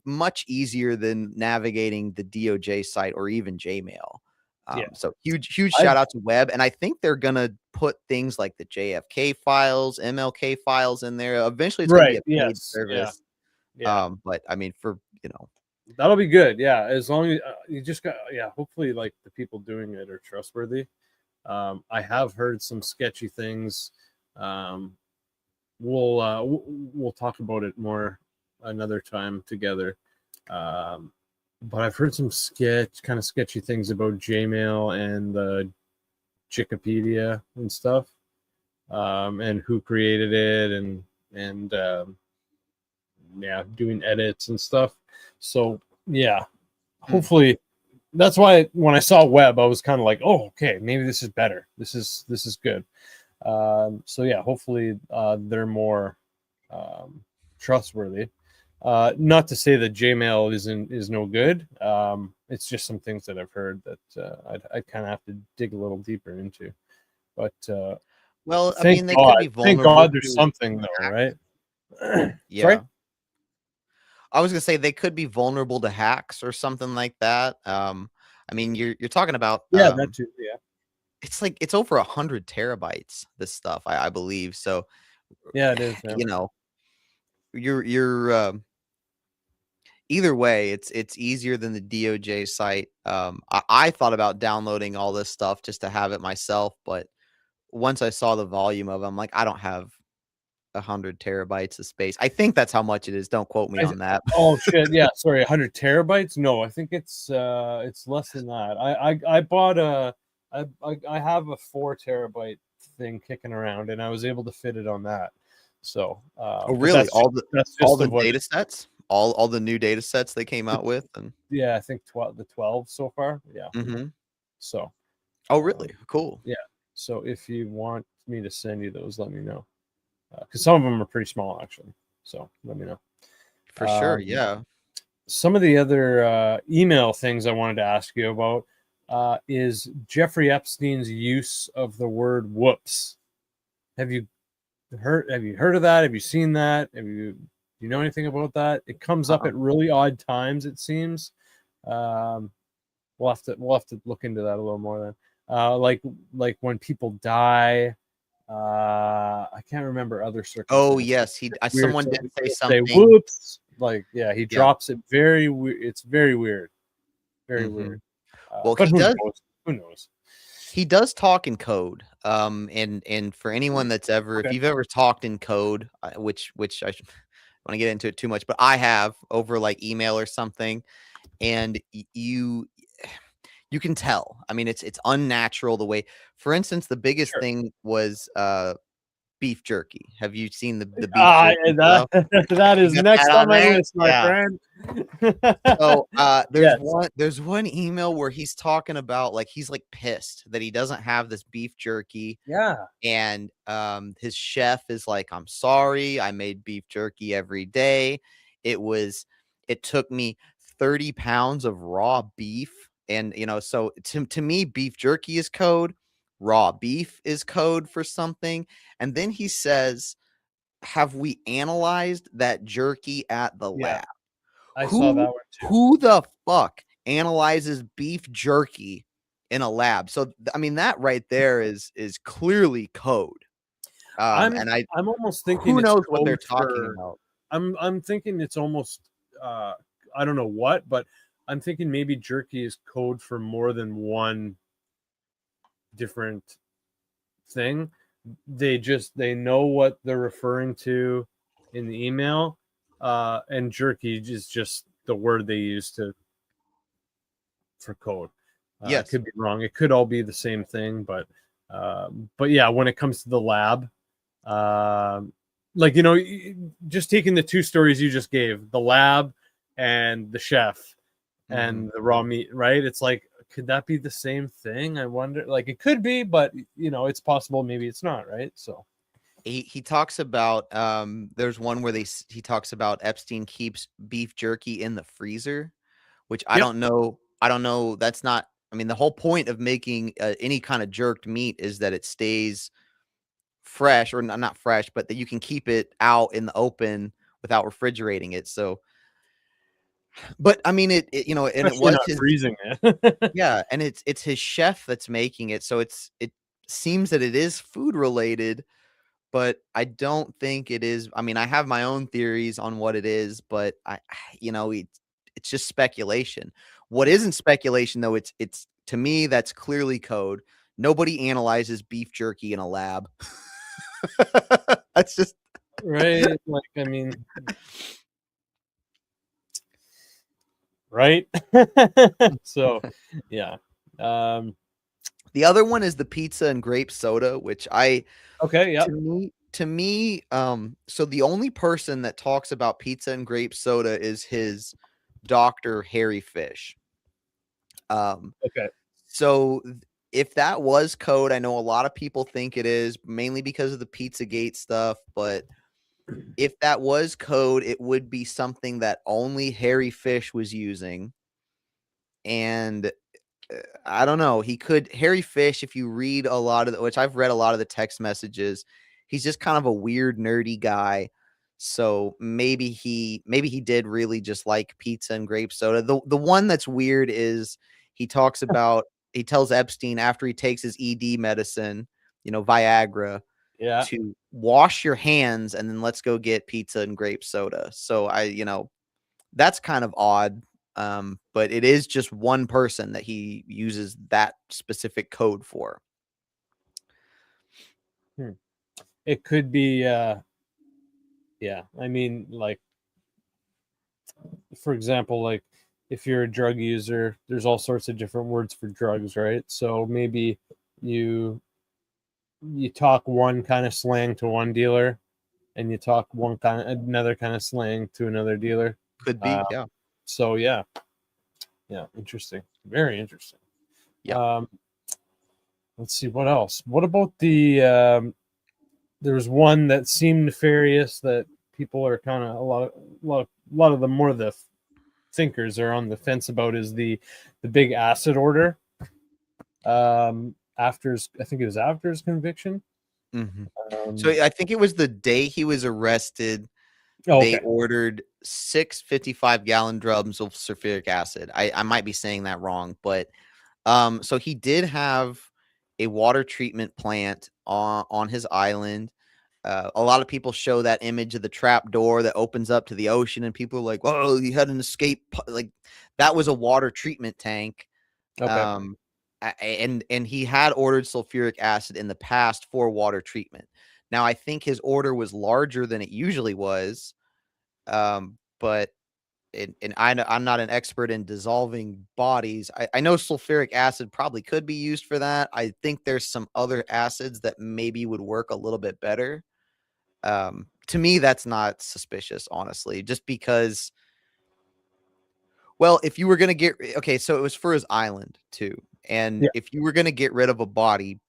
S2: much easier than navigating the DOJ site or even Jmail.
S1: Yeah.
S2: So huge
S1: I
S2: shout out to Web, and I think they're gonna put things like the JFK files, MLK files in there. Eventually, it's gonna be
S1: Right.
S2: a paid
S1: Yes. Yeah.
S2: service.
S1: Yeah.
S2: But I mean,
S1: That'll be good. Yeah. As long as you just got, yeah, hopefully like the people doing it are trustworthy. I have heard some sketchy things. Um, we'll talk about it more another time together. Um, but I've heard some kind of sketchy things about Gmail and the Wikipedia and stuff, and who created it, and yeah, doing edits and stuff. So yeah, hopefully that's why when I saw Web, I was kind of like, oh, okay, maybe this is better. This is good. So yeah, hopefully they're more trustworthy. Not to say that Jmail is no good. It's just some things that I've heard that I'd kind of have to dig a little deeper into. But
S2: well, I
S1: thank
S2: mean, they could
S1: God,
S2: be vulnerable
S1: there's
S2: to
S1: something though, right? Sorry.
S2: yeah. I was gonna say they could be vulnerable to hacks or something like that. I mean, you're talking about
S1: Yeah, that too. Yeah,
S2: it's over 100 terabytes. This stuff, I believe. So,
S1: yeah, it is. Yeah.
S2: you know, you're either way, it's easier than the DOJ site. I thought about downloading all this stuff just to have it myself, but once I saw the volume of it, I'm like, I don't have 100 terabytes of space. I think that's how much it is. Don't quote me
S1: I,
S2: on that.
S1: oh shit! Yeah, sorry, 100 terabytes. No, I think it's less than that. I bought I have a 4 terabyte thing kicking around, and I was able to fit it on that. So,
S2: Oh,
S1: but
S2: really?
S1: that's
S2: All
S1: just
S2: the
S1: of what.
S2: data sets, all the new data sets they came out with, and
S1: Yeah, I think 12 so far. Yeah.
S2: mm-hmm.
S1: So,
S2: Oh, really? Cool.
S1: yeah. So if you want me to send you those, let me know. Because some of them are pretty small, actually. So let me know.
S2: For sure.
S1: Um,
S2: Yeah.
S1: some of the other email things I wanted to ask you about is Jeffrey Epstein's use of the word "whoops." Have you Have you heard of that? Have you seen that? Do you know anything about that? It comes up
S2: Uh-uh.
S1: at really odd times, it seems. Um, we'll have to look into that a little more then. Like when people die. I can't remember other
S2: Oh
S1: circumstances.
S2: yes,
S1: Weird.
S2: someone
S1: So
S2: did
S1: he
S2: say
S1: will say
S2: something.
S1: whoops. Like, yeah, he
S2: Yeah.
S1: drops it very weird. It's very weird. Very
S2: hmm
S1: weird.
S2: Well,
S1: But who knows? Who knows?
S2: he does talk in code. And for anyone that's ever, if
S1: Okay.
S2: you've ever talked in code, which I want to get into it too much, but I have over like email or something, and you can tell. I mean, it's unnatural the way. For instance, the biggest
S1: Sure.
S2: thing was beef jerky. Have you seen the beef jerky
S1: That
S2: stuff?
S1: that
S2: You
S1: is
S2: got
S1: next
S2: that
S1: on
S2: on
S1: my
S2: there?
S1: list, my
S2: Yeah.
S1: friend.
S2: So
S1: Yes.
S2: there's one email where he's talking about like he's like pissed that he doesn't have this beef jerky,
S1: Yeah.
S2: and his chef is like, I'm sorry, I made beef jerky every day. It took me 30 pounds of raw beef. And so to me, beef jerky is code, raw beef is code for something. And then he says, have we analyzed that jerky at the
S1: Yeah.
S2: lab?
S1: I saw that
S2: Who
S1: one too.
S2: who the fuck analyzes beef jerky in a lab? So I mean that right there is clearly code.
S1: I'm
S2: And I
S1: I'm almost thinking
S2: who
S1: it's
S2: knows what they're
S1: code
S2: talking
S1: for
S2: about.
S1: I'm thinking it's almost uh I don't know what, but I'm thinking maybe jerky is code for more than one different thing. They know what they're referring to in the email, and jerky is just the word they use to for code. I
S2: Yes.
S1: could be wrong. It could all be the same thing, but yeah, when it comes to the lab, um, like just taking the two stories you just gave, the lab and the chef
S2: hmm
S1: and the raw meat, right? It's like, could that be the same thing? I wonder. Like, it could be, but it's possible. Maybe it's not, right? So
S2: He talks about there's one where he talks about Epstein keeps beef jerky in the freezer, which
S1: yep,
S2: I don't know. That's not. I mean, the whole point of making any kind of jerked meat is that it stays fresh, or not fresh, but that you can keep it out in the open without refrigerating it. So, but I mean, and it
S1: especially
S2: was
S1: not
S2: his,
S1: freezing it.
S2: yeah, and it's his chef that's making it. So it seems that it is food related, but I don't think it is. I mean, I have my own theories on what it is, but it's just speculation. What isn't speculation though, it's to me that's clearly code. Nobody analyzes beef jerky in a lab. That's just
S1: Right? Like, I mean, right? So, yeah. Um,
S2: the other one is the pizza and grape soda, which
S1: okay, yep.
S2: so the only person that talks about pizza and grape soda is his doctor, Harry Fish.
S1: Okay.
S2: So if that was code, I know a lot of people think it is, mainly because of the Pizzagate stuff, but if that was code, it would be something that only Harry Fish was using. And I don't know. Harry Fish, if you read a lot of which I've read a lot of the text messages, he's just kind of a weird, nerdy guy. So maybe he did really just like pizza and grape soda. The one that's weird is he tells Epstein after he takes his ED medicine, Viagra,
S1: Yeah.
S2: to wash your hands and then let's go get pizza and grape soda. So that's kind of odd. But it is just one person that he uses that specific code for.
S1: Hmm. It could be yeah. I mean, like, for example, like if you're a drug user, there's all sorts of different words for drugs, right? So maybe you you talk one kind of slang to one dealer and you talk another kind of slang to another dealer.
S2: Could
S1: Uh,
S2: be, yeah.
S1: so yeah, interesting, very interesting.
S2: Yeah.
S1: Um, let's see what else. What about there was one that seemed nefarious that people are kind of a lot of the more the thinkers are on the fence about is the big acid order. I think it was after his conviction.
S2: Mhm. So
S1: Um,
S2: I think it was the day he was arrested,
S1: oh,
S2: they
S1: okay.
S2: ordered 6 55-gallon drums of sulfuric acid. I might be saying that wrong, but so he did have a water treatment plant on his island. A lot of people show that image of the trap door that opens up to the ocean, and people are like, "Whoa, he had an escape!" Like that was a water treatment tank.
S1: Okay.
S2: Um, and he had ordered sulfuric acid in the past for water treatment. Now I think his order was larger than it usually was, but I'm not an expert in dissolving bodies. I know sulfuric acid probably could be used for that. I think there's some other acids that maybe would work a little bit better. To me, that's not suspicious, honestly, just because, well, if you were going to okay, so it was for his island too. And
S1: Yeah.
S2: if you were going to get rid of a body,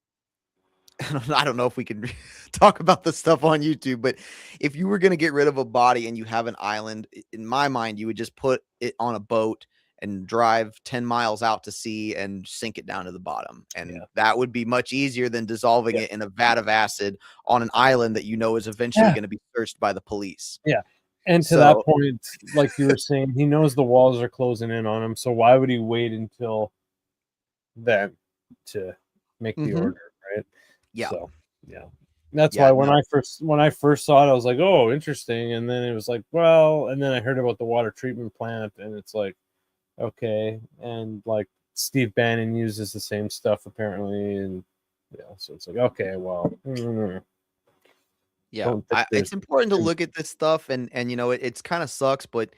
S2: I don't know if we can talk about this stuff on YouTube, but if you were going to get rid of a body and you have an island, in my mind, you would just put it on a boat and drive 10 miles out to sea and sink it down to the bottom. And
S1: Yeah.
S2: that would be much easier than dissolving
S1: Yeah.
S2: it in a vat of acid on an island that you know is eventually
S1: Yeah.
S2: going to be searched by the police.
S1: Yeah. And to that
S2: So,
S1: point, like you were saying, he knows the walls are closing in on him. So why would he wait until then to make the
S2: mhm,
S1: order, right?
S2: yeah,
S1: So yeah. That's
S2: yeah,
S1: why
S2: no,
S1: when I first saw it, I was like, oh, interesting. And then it was like, well, and then I heard about the water treatment plant, and it's like, okay. And like Steve Bannon uses the same stuff apparently, and yeah, so it's like, okay, well,
S2: yeah.
S1: don't think
S2: It's
S1: there's
S2: important to look at this stuff, and it's kind of sucks, but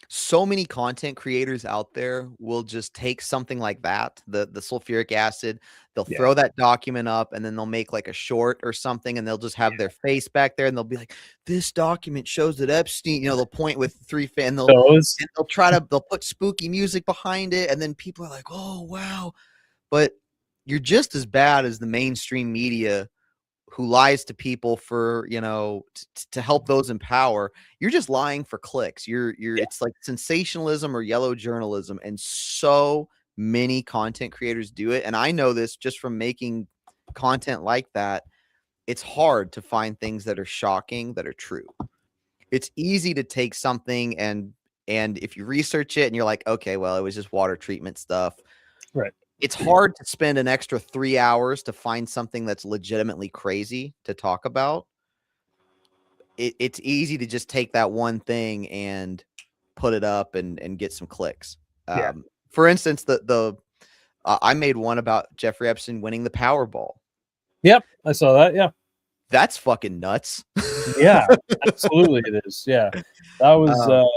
S2: so many content creators out there will just take something like that, the sulfuric acid, they'll
S1: yeah,
S2: throw that document up, and then they'll make like a short or something, and they'll just have their face back there, and they'll be like, "This document shows that Epstein," they'll point with three fan,
S1: those.
S2: they'll put spooky music behind it, and then people are like, "Oh wow," but you're just as bad as the mainstream media who lies to people for to help those in power. You're just lying for clicks. You're
S1: Yeah,
S2: It's like sensationalism or yellow journalism, and so many content creators do it, and I know this just from making content like that. It's hard to find things that are shocking that are true. It's easy to take something and if you research it and you're like, okay, well, it was just water treatment stuff.
S1: right.
S2: It's hard to spend an extra 3 hours to find something that's legitimately crazy to talk about. It's easy to just take that one thing and put it up and get some clicks.
S1: Yeah.
S2: For instance, the I made one about Jeffrey Epstein winning the Powerball.
S1: Yep, I saw that. Yeah.
S2: That's fucking nuts.
S1: Yeah, absolutely it is. Yeah. That was
S2: Um,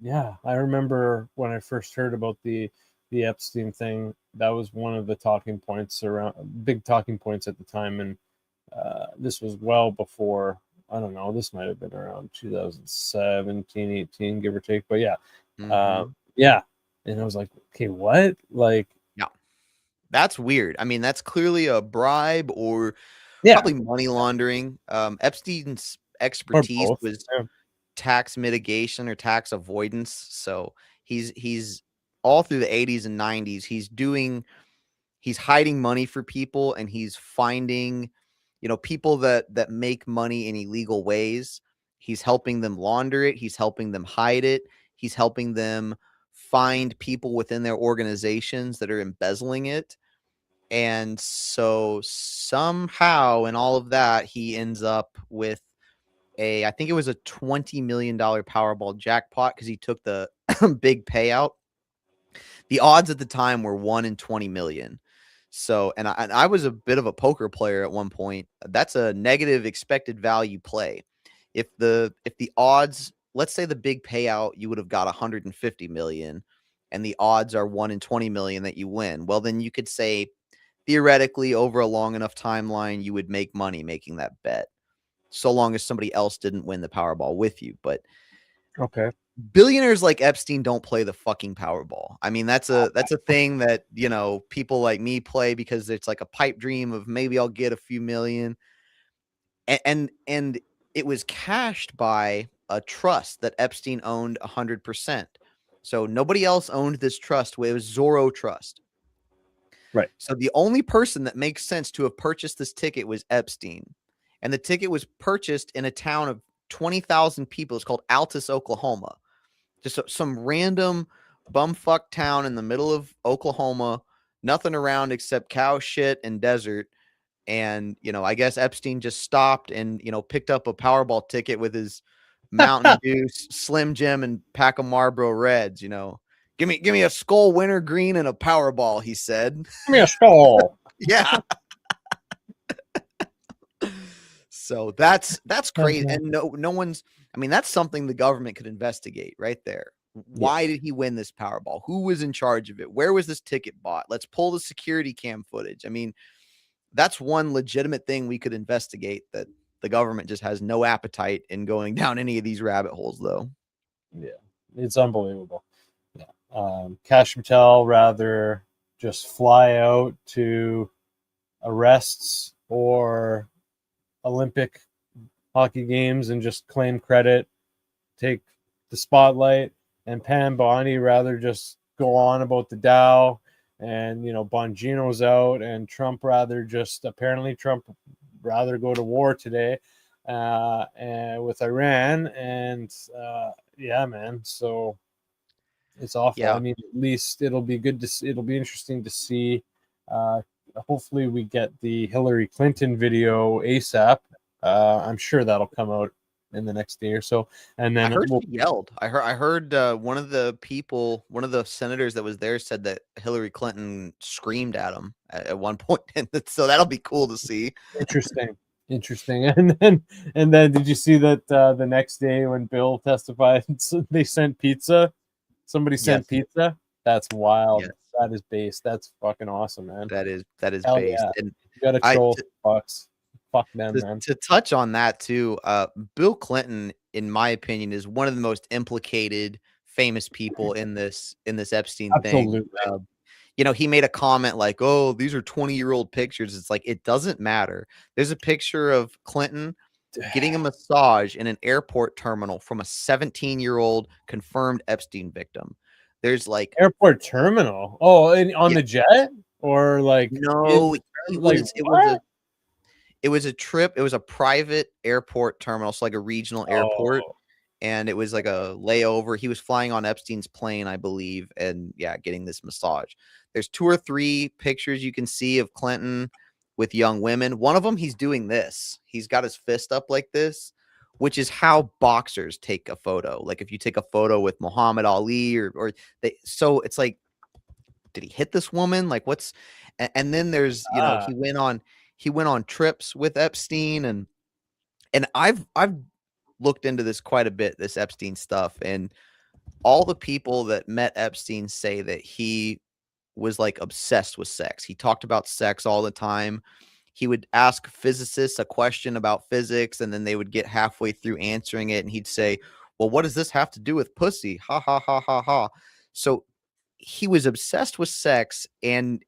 S1: yeah, I remember when I first heard about the Epstein thing, that was one of the talking points around big talking points at the time, and this was well before, I don't know, this might have been around 2017, 18, give or take, but yeah.
S2: mhm.
S1: Yeah. And I was like, okay, what? Like,
S2: Yeah, that's weird. I mean, that's clearly a bribe or
S1: yeah,
S2: probably money laundering. Epstein's
S1: or
S2: expertise
S1: both.
S2: was
S1: Yeah.
S2: tax mitigation or tax avoidance. So he's all through the 80s and 90s, he's hiding money for people, and he's finding, people that make money in illegal ways. He's helping them launder it, he's helping them hide it, he's helping them find people within their organizations that are embezzling it. And so somehow in all of that, he ends up with I think it was a $20 million Powerball jackpot because he took the big payout. The odds at the time were 1 in 20 million. So, and I was a bit of a poker player at one point. That's a negative expected value play. If the odds, let's say the big payout, you would have got 150 million, and the odds are 1 in 20 million that you win. Well, then you could say theoretically over a long enough timeline, you would make money making that bet, so long as somebody else didn't win the Powerball with you. But
S1: Okay.
S2: billionaires like Epstein don't play the fucking Powerball. I mean, that's a thing that, people like me play because it's like a pipe dream of maybe I'll get a few million. And it was cashed by a trust that Epstein owned 100%. So nobody else owned this trust. It was Zorro Trust.
S1: Right.
S2: So the only person that makes sense to have purchased this ticket was Epstein. And the ticket was purchased in a town of 20,000 people. It's called Altus, Oklahoma. Just some random bumfuck town in the middle of Oklahoma. Nothing around except cow shit and desert. And, I guess Epstein just stopped and, picked up a Powerball ticket with his Mountain Dew, Slim Jim, and pack of Marlboro Reds, Give me a skull winter green and a Powerball, he said.
S1: Give me a skull.
S2: Yeah. So that's crazy. And no one's, that's something the government could investigate right there. Why did he win this Powerball? Who was in charge of it? Where was this ticket bought? Let's pull the security cam footage. That's one legitimate thing we could investigate that the government just has no appetite in going down any of these rabbit holes, though.
S1: Yeah, it's unbelievable. Yeah. Cash Patel rather just fly out to arrests or Olympic hockey games and just claim credit, take the spotlight, and Pam Bondi rather just go on about the Dow, and Bongino's out, and Trump rather go to war today and with Iran, and yeah, man. So it's awful.
S2: Yeah.
S1: At least it'll be interesting to see. Hopefully we get the Hillary Clinton video ASAP. I'm sure that'll come out in the next day or so. And then
S2: I heard he yelled. I heard one of the senators that was there said that Hillary Clinton screamed at him at one point, and so that'll be cool to see.
S1: Interesting. And then did you see that the next day when Bill testified, they sent pizza? Somebody sent pizza. That's wild. Yes. That is base. That's fucking awesome, man.
S2: That is base.
S1: Yeah. And you gotta troll fucks. Fuck them, man.
S2: To touch on that too, Bill Clinton, in my opinion, is one of the most implicated famous people in this Epstein thing. He made a comment like, "Oh, these are 20-year-old pictures." It's like, it doesn't matter. There's a picture of Clinton getting a massage in an airport terminal from a 17-year-old confirmed Epstein victim. There's like
S1: airport terminal. Oh, on the jet, or like
S2: no, it was a trip. It was a private airport terminal, so like a regional airport. And it was like a layover. He was flying on Epstein's plane, I believe, and getting this massage. There's 2 or 3 pictures you can see of Clinton with young women. One of them, he's doing this. He's got his fist up like this, which is how boxers take a photo. Like if you take a photo with Muhammad Ali so it's like, did he hit this woman? Like what's, and then there's, he went on trips with Epstein, and I've looked into this quite a bit, this Epstein stuff, and all the people that met Epstein say that he was like obsessed with sex. He talked about sex all the time. He would ask physicists a question about physics, and then they would get halfway through answering it, and he'd say, "Well, what does this have to do with pussy? Ha ha ha ha ha." So he was obsessed with sex, and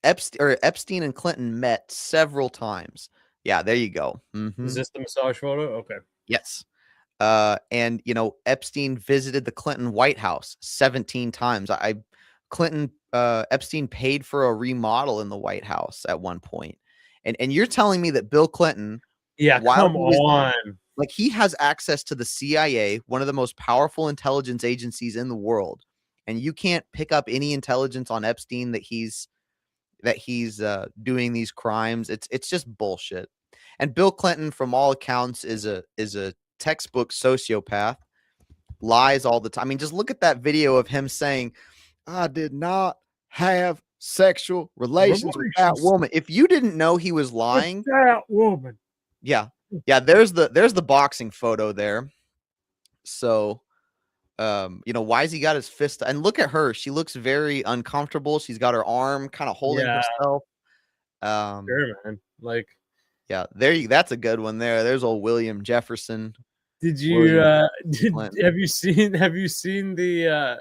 S2: Epstein and Clinton met several times. Yeah, there you go. Mm-hmm.
S1: Is this the massage photo? Okay.
S2: Yes. And Epstein visited the Clinton White House 17 times. Epstein paid for a remodel in the White House at one point. And you're telling me that Bill Clinton,
S1: come on,
S2: like he has access to the CIA, one of the most powerful intelligence agencies in the world, and you can't pick up any intelligence on Epstein that he's doing these crimes. It's just bullshit. And Bill Clinton, from all accounts, is a textbook sociopath, lies all the time. I mean, just look at that video of him saying, "I did not have sexual relations with that woman." If you didn't know he was lying,
S1: with that woman.
S2: Yeah. There's the boxing photo there. So, why has he got his fist? And look at her; she looks very uncomfortable. She's got her arm kind of holding herself.
S1: Sure, man. Like.
S2: Yeah, that's a good one there. There's old William Jefferson.
S1: Did you have you seen the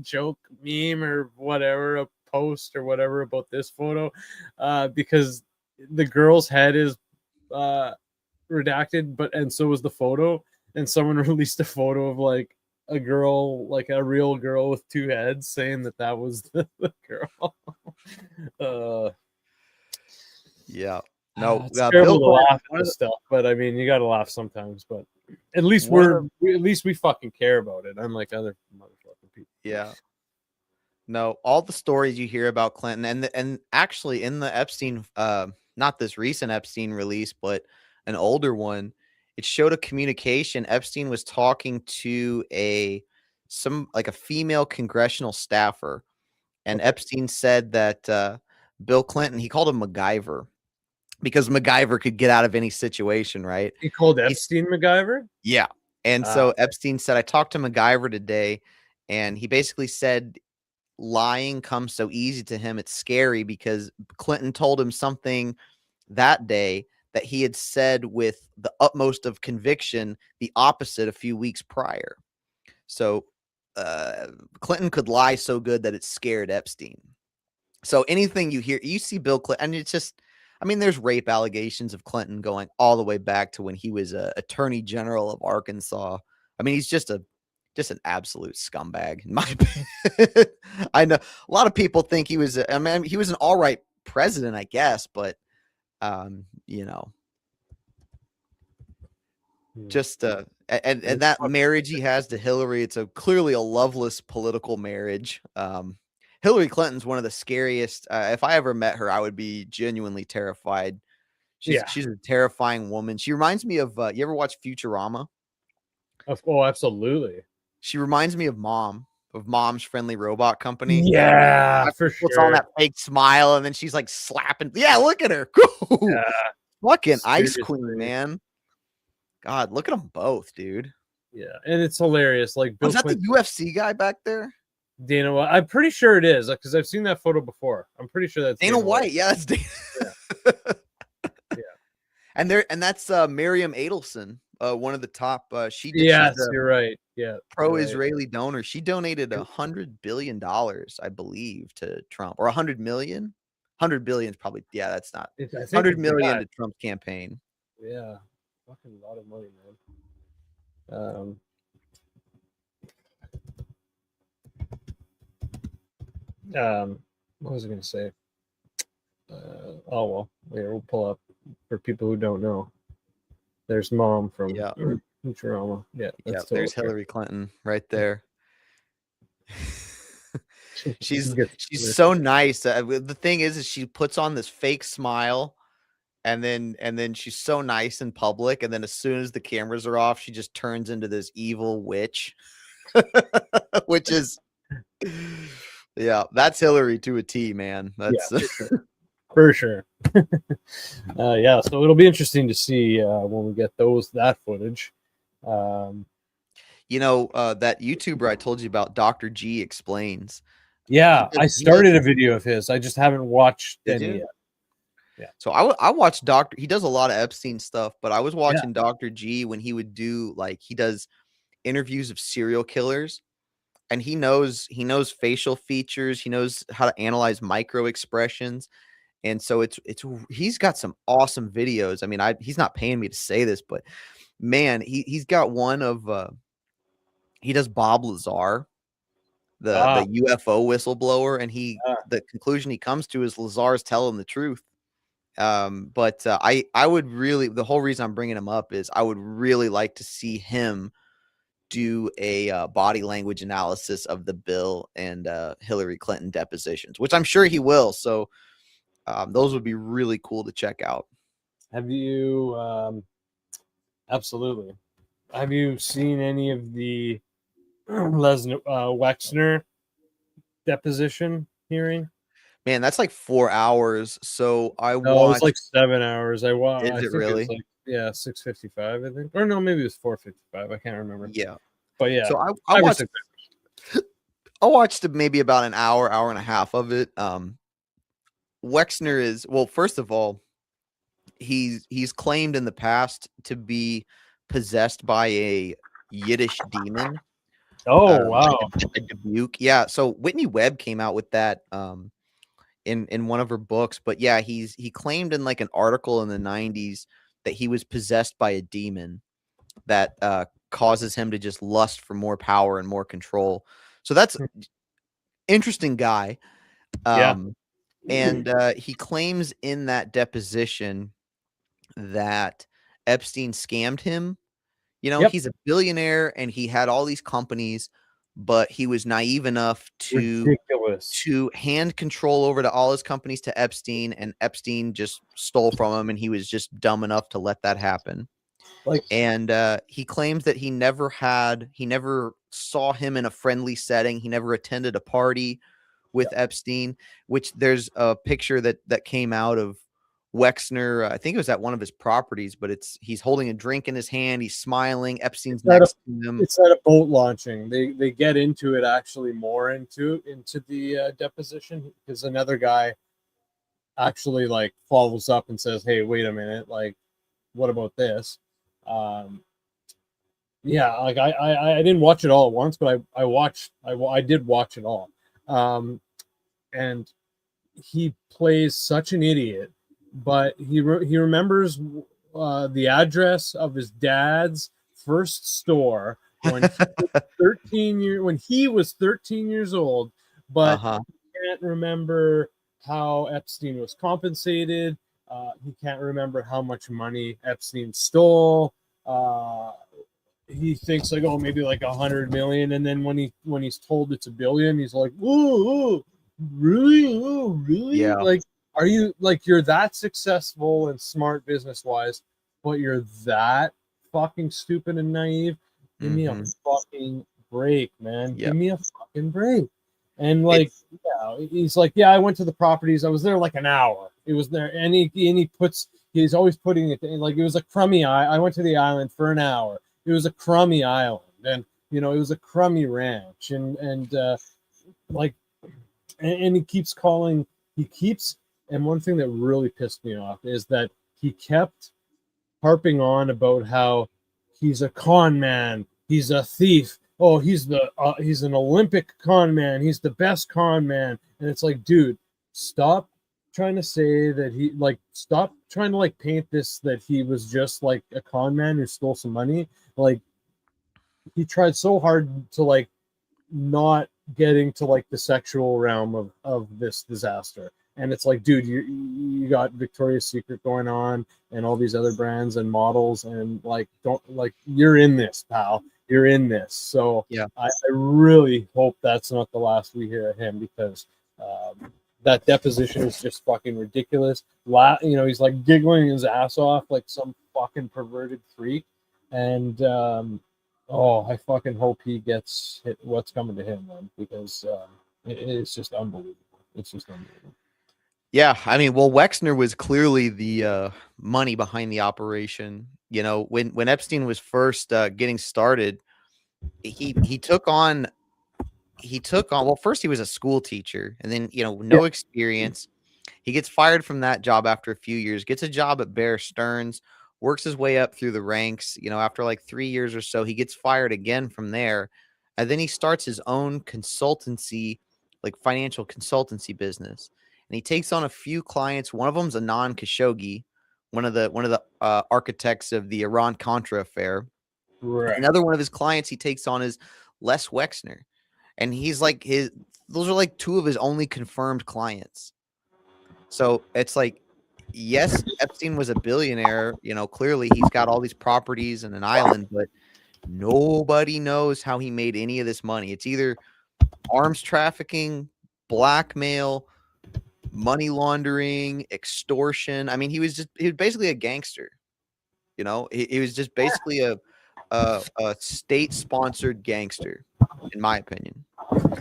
S1: joke meme or whatever, a post or whatever about this photo? Because the girl's head is redacted, and so was the photo, and someone released a photo of like a girl, like a real girl with 2 heads, saying that was the girl.
S2: Yeah. No,
S1: It's
S2: Bill
S1: terrible to
S2: Clinton.
S1: laugh at this stuff, but I mean, you got to laugh sometimes. But at least
S2: One of
S1: at least we fucking care about it, unlike other motherfucking people.
S2: Yeah. No, all the stories you hear about Clinton and actually in the Epstein, not this recent Epstein release, but an older one, it showed a communication. Epstein was talking to a female congressional staffer, and
S1: Okay.
S2: Epstein said that Bill Clinton, he called him MacGyver because MacGyver could get out of any situation, right?
S1: He called
S2: He's
S1: Epstein MacGyver.
S2: Yeah. And so Epstein said, I talked to MacGyver today, and he basically said lying comes so easy to him. It's scary because Clinton told him something that day that he had said with the utmost of conviction, the opposite a few weeks prior. So Clinton could lie so good that it scared Epstein. So anything you hear, you see Bill Clinton, and it's just, I mean, there's rape allegations of Clinton going all the way back to when he was attorney general of Arkansas. I mean, he's just an absolute scumbag, in my opinion. I know a lot of people think he was, I mean, he was an all right president, I guess, but, you know, just, and that marriage he has to Hillary, it's clearly a loveless political marriage. Hillary Clinton's one of the scariest. If I ever met her, I would be genuinely terrified. She's a terrifying woman. She reminds me of, you ever watch Futurama?
S1: Oh, absolutely.
S2: She reminds me of Mom's Friendly Robot Company.
S1: Yeah, for sure.
S2: Puts on that fake smile, and then she's like slapping. Yeah, look at her.
S1: Yeah.
S2: Fucking Ice Queen, man. God, look at them both, dude.
S1: Yeah, and it's hilarious. Like,
S2: Bill Clinton, the UFC guy back there?
S1: Dana White. I'm pretty sure it is because I've seen that photo before. I'm pretty sure that's
S2: Dana White. Yeah, that's Dana. Yeah. And that's Miriam Adelson, one of the top.
S1: You're right. Yeah,
S2: pro-Israeli donor. She donated $100 billion, I believe, to Trump, or 100 million. 100 billion is probably, yeah, that's not 100 million to Trump's campaign.
S1: Yeah, fucking lot of money, man. What was I going to say? Oh well, here we'll pull up for people who don't know. There's Mom from Futurama. Yeah,
S2: there's Hillary Clinton right there. she's so nice. The thing is she puts on this fake smile, and then she's so nice in public, and then as soon as the cameras are off, she just turns into this evil witch, which is. Yeah, that's Hillary to a T, man. That's
S1: for sure. Yeah, so it'll be interesting to see when we get that footage.
S2: You know, that YouTuber I told you about, Dr. G Explains.
S1: Yeah, I started a video of his. I just haven't watched any yet. Yeah.
S2: So I watched he does a lot of Epstein stuff, but I was watching Dr. G when he would do, like, he does interviews of serial killers. And he knows facial features. He knows how to analyze micro expressions. And so he's got some awesome videos. I mean, he's not paying me to say this, but man, he's got one of, he does Bob Lazar, the UFO whistleblower. And the conclusion he comes to is Lazar's telling the truth. But I would really, the whole reason I'm bringing him up is I would really like to see him do a body language analysis of the Bill and Hillary Clinton depositions, which I'm sure he will. So those would be really cool to check out.
S1: Have you absolutely. Have you seen any of the Wexner deposition hearing?
S2: Man, that's like 4 hours. So
S1: it was like 7 hours. I watched.
S2: Is it really?
S1: It was 6:55, I think. Or no, maybe it was 4:55. I can't remember.
S2: Yeah.
S1: But yeah.
S2: So I watched maybe about an hour and a half of it. Wexner is, well, first of all, he's claimed in the past to be possessed by a Yiddish demon.
S1: Oh, wow.
S2: A Dubuque. Yeah. So Whitney Webb came out with that in one of her books. But yeah, he claimed in like an article in the 90s that he was possessed by a demon that causes him to just lust for more power and more control. So that's interesting guy. And he claims in that deposition that Epstein scammed him. You know,
S1: Yep.
S2: he's a billionaire and he had all these companies, but he was naive enough
S1: Ridiculous.
S2: to hand control over to all his companies to Epstein, and Epstein just stole from him, and he was just dumb enough to let that happen.
S1: Like,
S2: And he claims that he never saw him in a friendly setting. He never attended a party with Epstein, which there's a picture that came out of Wexner. I think it was at one of his properties, but he's holding a drink in his hand. He's smiling. Epstein's next to him.
S1: It's at a boat launching. They get into it actually more into the deposition, because another guy actually like follows up and says, "Hey, wait a minute, like, what about this?" Yeah, like I didn't watch it all at once, but I did watch it all. And he plays such an idiot, but he remembers the address of his dad's first store when he was 13 years old, but he can't remember how Epstein was compensated. He can't remember how much money Epstein stole. He thinks like, oh, maybe like 100 million, and then when he's told it's a billion, he's like, ooh, really? Oh, really?
S2: Yeah.
S1: Like, are you like, you're that successful and smart business wise, but you're that fucking stupid and naive? Give me a fucking break, man.
S2: Yep.
S1: Give me a fucking break. And like, he's like, yeah, I went to the properties. I was there like an hour. It was there, and he's always putting it like it was a crummy. I went to the island for an hour. It was a crummy island, and it was a crummy ranch, and like, and he keeps calling. And one thing that really pissed me off is that he kept harping on about how he's a con man, he's a thief. Oh, he's an Olympic con man. He's the best con man. And it's like, dude, stop trying to say that stop trying to like paint this that he was just like a con man who stole some money. Like, he tried so hard to like not getting to like the sexual realm of this disaster. And it's like, dude, you got Victoria's Secret going on and all these other brands and models, and like, don't, like, you're in this, pal. You're in this. So
S2: yeah,
S1: I really hope that's not the last we hear of him, because that deposition is just fucking ridiculous. He's like giggling his ass off like some fucking perverted freak. And I fucking hope he gets what's coming to him, man, because it's just unbelievable. It's just unbelievable.
S2: Yeah, I mean, well, Wexner was clearly the money behind the operation. You know, when Epstein was first getting started, he took on well, first he was a school teacher, and then no experience. He gets fired from that job after a few years, gets a job at Bear Stearns, works his way up through the ranks. After like 3 years or so, he gets fired again from there, and then he starts his own consultancy, like financial consultancy business. And he takes on a few clients. One of them's Anand Khashoggi, one of the architects of the Iran-Contra affair.
S1: Right.
S2: Another one of his clients he takes on is Les Wexner, and he's like those are like two of his only confirmed clients. So it's like, yes, Epstein was a billionaire. Clearly he's got all these properties and an island, but nobody knows how he made any of this money. It's either arms trafficking, blackmail, money laundering, extortion. I mean, he was basically a gangster. He was just basically a state-sponsored gangster, in my opinion.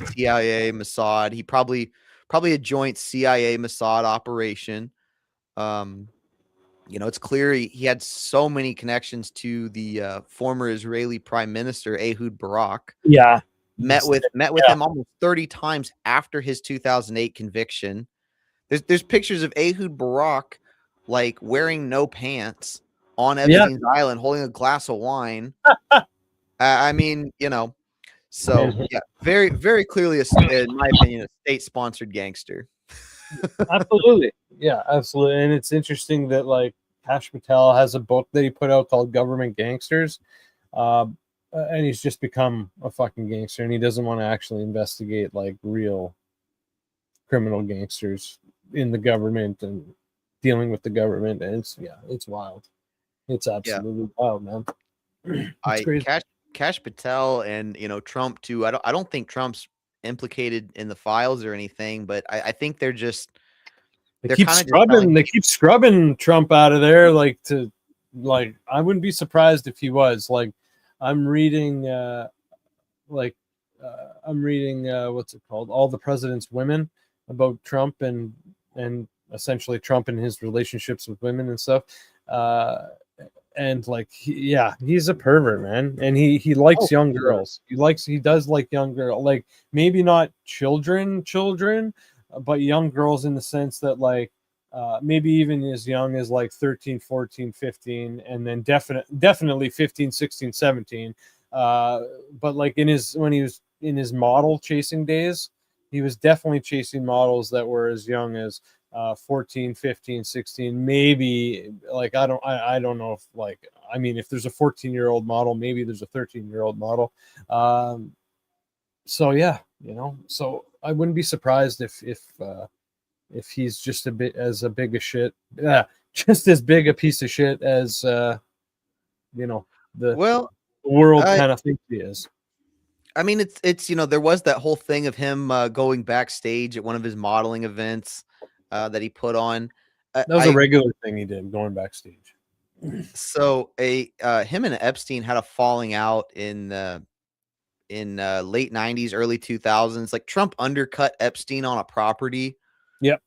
S2: CIA, Mossad. He probably a joint CIA Mossad operation. It's clear he had so many connections to the former Israeli Prime Minister Ehud Barak.
S1: Yeah.
S2: Met with him almost 30 times after his 2008 conviction. There's pictures of Ehud Barak like wearing no pants on Epstein's island, holding a glass of wine. I mean, so yeah, very, very clearly, in my opinion, a state-sponsored gangster.
S1: Absolutely. Yeah, absolutely. And it's interesting that like Kash Patel has a book that he put out called Government Gangsters. And he's just become a fucking gangster, and he doesn't want to actually investigate like real criminal gangsters in the government and dealing with the government, and it's wild. It's
S2: Yeah.
S1: absolutely wild, man. It's
S2: I
S1: crazy.
S2: Cash Patel and Trump too. I don't think Trump's implicated in the files or anything, but I think they're they're kind of just telling
S1: They
S2: people.
S1: keep scrubbing Trump out of there, I wouldn't be surprised if he was. I'm reading like I'm reading what's it called? All the President's Women, about Trump and essentially Trump and his relationships with women and stuff. Uh and he's a pervert, man, and he
S2: Oh,
S1: likes young
S2: for sure.
S1: girls. He does like young girl, like maybe not children, but young girls, in the sense that maybe even as young as like 13, 14, 15, and then definitely 15, 16, 17. But like when he was in his model chasing days, he was definitely chasing models that were as young as 14, 15, 16, maybe. I don't know if if there's a 14-year-old model, maybe there's a 13-year-old model. So yeah, so I wouldn't be surprised if he's just a big a shit, just as big a piece of shit as the
S2: Well,
S1: world
S2: I
S1: kind of thinks he is.
S2: I mean, it's there was that whole thing of him going backstage at one of his modeling events that he put on.
S1: That was a regular thing he did, going backstage.
S2: So him and Epstein had a falling out in late 90s, early 2000s. Like Trump undercut Epstein on a property.
S1: Yep.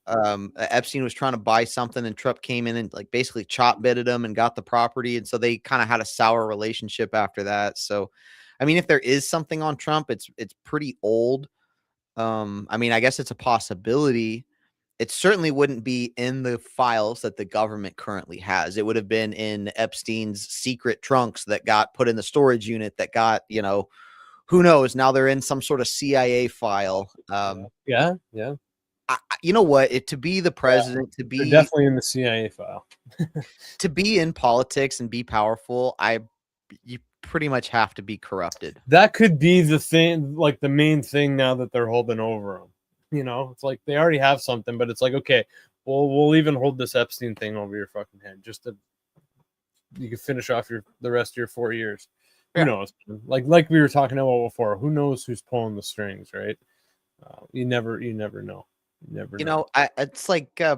S2: Epstein was trying to buy something, and Trump came in and like basically chop bitted him and got the property, and so they kind of had a sour relationship after that. So, I mean, if there is something on Trump, it's pretty old. I mean, I guess it's a possibility. It certainly wouldn't be in the files that the government currently has. It would have been in Epstein's secret trunks that got put in the storage unit that got, who knows? Now they're in some sort of CIA file.
S1: Yeah.
S2: You know what? To be the president,
S1: They're definitely in the CIA file.
S2: to be in politics and be powerful, you pretty much have to be corrupted.
S1: That could be the thing, like the main thing now that they're holding over them. It's like they already have something, but it's like, okay, well, we'll even hold this Epstein thing over your fucking head just to you can finish off the rest of your 4 years. Who
S2: Yeah.
S1: knows? Like we were talking about before, who knows who's pulling the strings, right? You never know. You never know.
S2: It's like I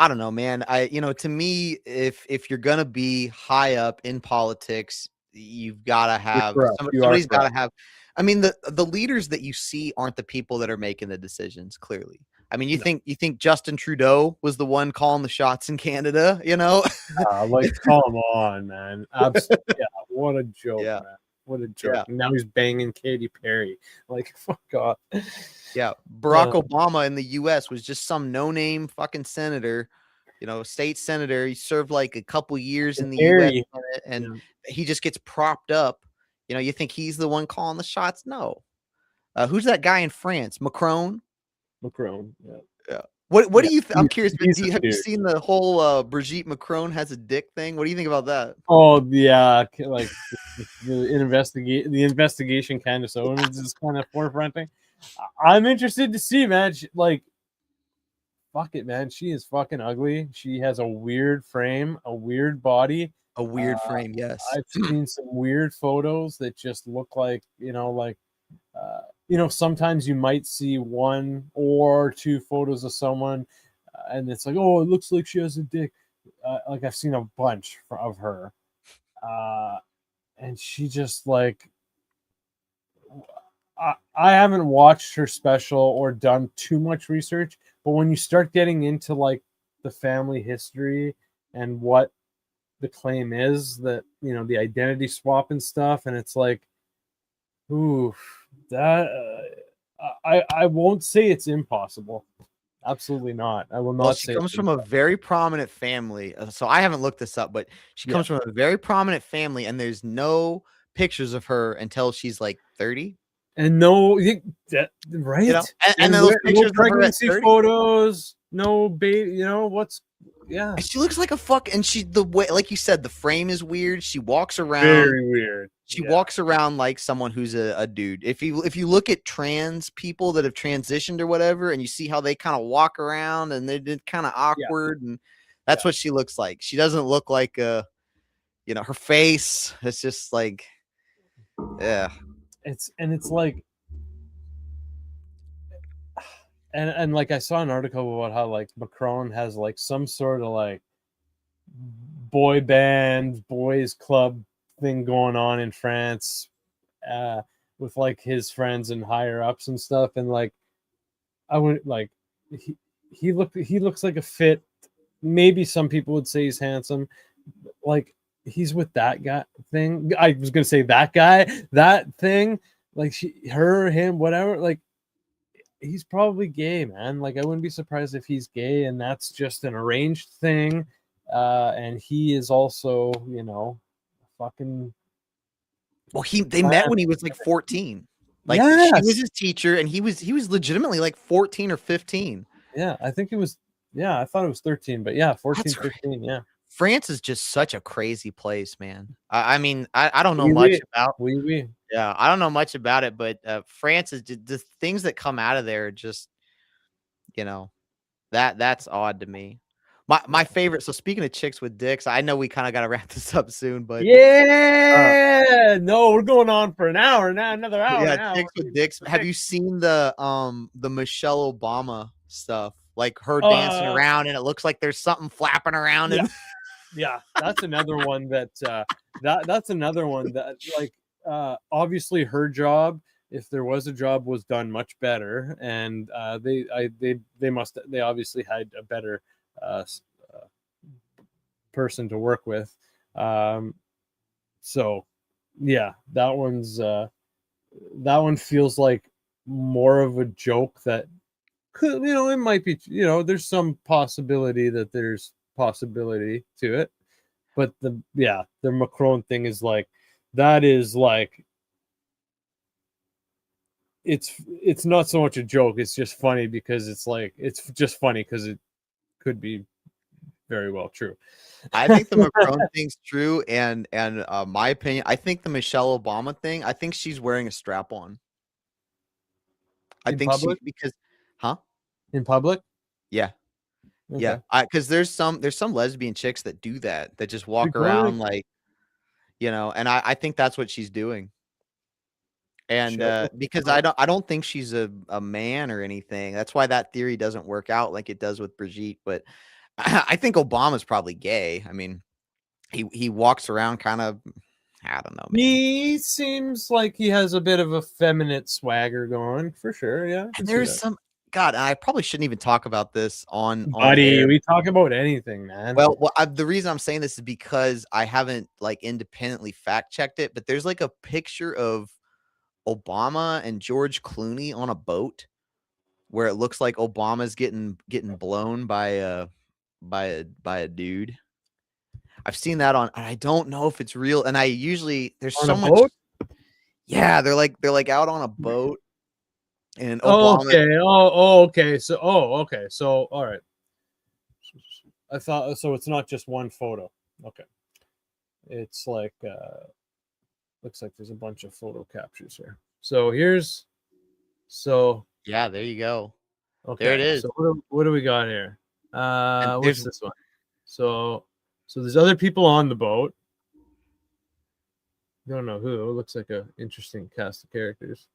S2: don't know, man. To me, if you're gonna be high up in politics, you've got to have
S1: You are
S2: somebody's got to
S1: correct.
S2: have. I mean, the leaders that you see aren't the people that are making the decisions. Clearly, I mean, you
S1: No.
S2: think Justin Trudeau was the one calling the shots in Canada?
S1: Come on, man. Yeah, what a joke,
S2: Yeah.
S1: man. What a joke.
S2: Yeah.
S1: Now he's banging Katy Perry. Like, fuck off.
S2: Yeah, Barack Obama in the U.S. was just some no-name fucking senator, state senator. He served like a couple years in the U.S. Senate, and he just gets propped up. You think he's the one calling the shots? No. Who's that guy in France? Macron.
S1: Yeah.
S2: Yeah. What do you? I'm curious. Have you
S1: dude.
S2: seen the whole Brigitte Macron has a dick thing? What do you think about that?
S1: Oh yeah, like the investigation kind of is just kind of forefronting. I'm interested to see, man. Fuck it, man. She is fucking ugly. She has a weird frame, a weird body.
S2: A weird frame, yes.
S1: I've seen some weird photos that just look like, sometimes you might see one or two photos of someone, and it's like, oh, it looks like she has a dick. Like I've seen a bunch of her, and she just like. I haven't watched her special or done too much research, but when you start getting into like the family history and what the claim is, that the identity swap and stuff, and it's like, ooh, that I won't say it's impossible. Absolutely not. I will not.
S2: Well, she comes from a very prominent family. So I haven't looked this up, but she comes from a very prominent family, and there's no pictures of her until she's like 30.
S1: And no, right?
S2: And then those pictures
S1: no pregnancy photos, no baby.
S2: And she looks like a fuck. And the way, like you said, the frame is weird. She walks around
S1: very weird.
S2: She walks around like someone who's a dude. If you look at trans people that have transitioned or whatever, and you see how they kind of walk around and they're kind of awkward, and that's what she looks like. She doesn't look like her face. It's just like, yeah.
S1: It's like, and like I saw an article about how like Macron has like some sort of like boy band, boys club thing going on in France, with like his friends and higher ups and stuff. And like, I would like, he looks like a fit. Maybe some people would say he's handsome. Like, he's with that guy thing. I was gonna say that guy, that thing. Like him, whatever. Like, he's probably gay, man. Like, I wouldn't be surprised if he's gay, and that's just an arranged thing. And he is also, fucking.
S2: Well, they met when he was like 14. Like,
S1: yes.
S2: She was his teacher, and he was legitimately like 14 or 15.
S1: Yeah, I think it was. Yeah, I thought it was 13, but yeah, 14,
S2: That's
S1: 15. Yeah.
S2: France is just such a crazy place, man. I mean, I don't know much about. Yeah, I don't know much about it, but France is just, the things that come out of there are just, that's odd to me. My favorite. So speaking of chicks with dicks, I know we kind of got to wrap this up soon, but
S1: no, we're going on for an hour now, another hour.
S2: Yeah,
S1: now.
S2: chicks with dicks. Have you seen the Michelle Obama stuff? Like her dancing around, and it looks like there's something flapping around.
S1: Yeah, yeah, that's another one that that's another one that like obviously her job, if there was a job, was done much better, and they obviously had a better person to work with. So yeah, that one feels like more of a joke that could, it might be, there's some possibility that there's possibility to it, but the Macron thing is like, that is like, it's not so much a joke, it's just funny because it's funny because it could be very well true.
S2: I think the Macron thing's true, and my opinion, I think the Michelle Obama thing, I think she's wearing a strap on. I think public?
S1: In public?
S2: Yeah. Okay. Yeah. Because there's some lesbian chicks that do that just walk around like, and I think that's what she's doing. And because I don't think she's a man or anything. That's why that theory doesn't work out like it does with Brigitte. But I think Obama's probably gay. I mean, he walks around kind of, I don't know, man.
S1: He seems like he has a bit of a feminine swagger going, for sure. Yeah.
S2: And there's some, God, I probably shouldn't even talk about this on
S1: Buddy, we talk about anything, man.
S2: Well, the reason I'm saying this is because I haven't like independently fact checked it, but there's like a picture of Obama and George Clooney on a boat where it looks like Obama's getting blown by a dude. I've seen that on, I don't know if it's real. And I usually, there's on so much. Boat? Yeah, they're like out on a boat. And Obama.
S1: Okay. So, all right. I thought, so it's not just one photo. Okay. It's like, looks like there's a bunch of photo captures here. So
S2: yeah, there you go.
S1: Okay. There it is. So what do we got here? What's this one? So there's other people on the boat. Don't know who. It looks like an interesting cast of characters.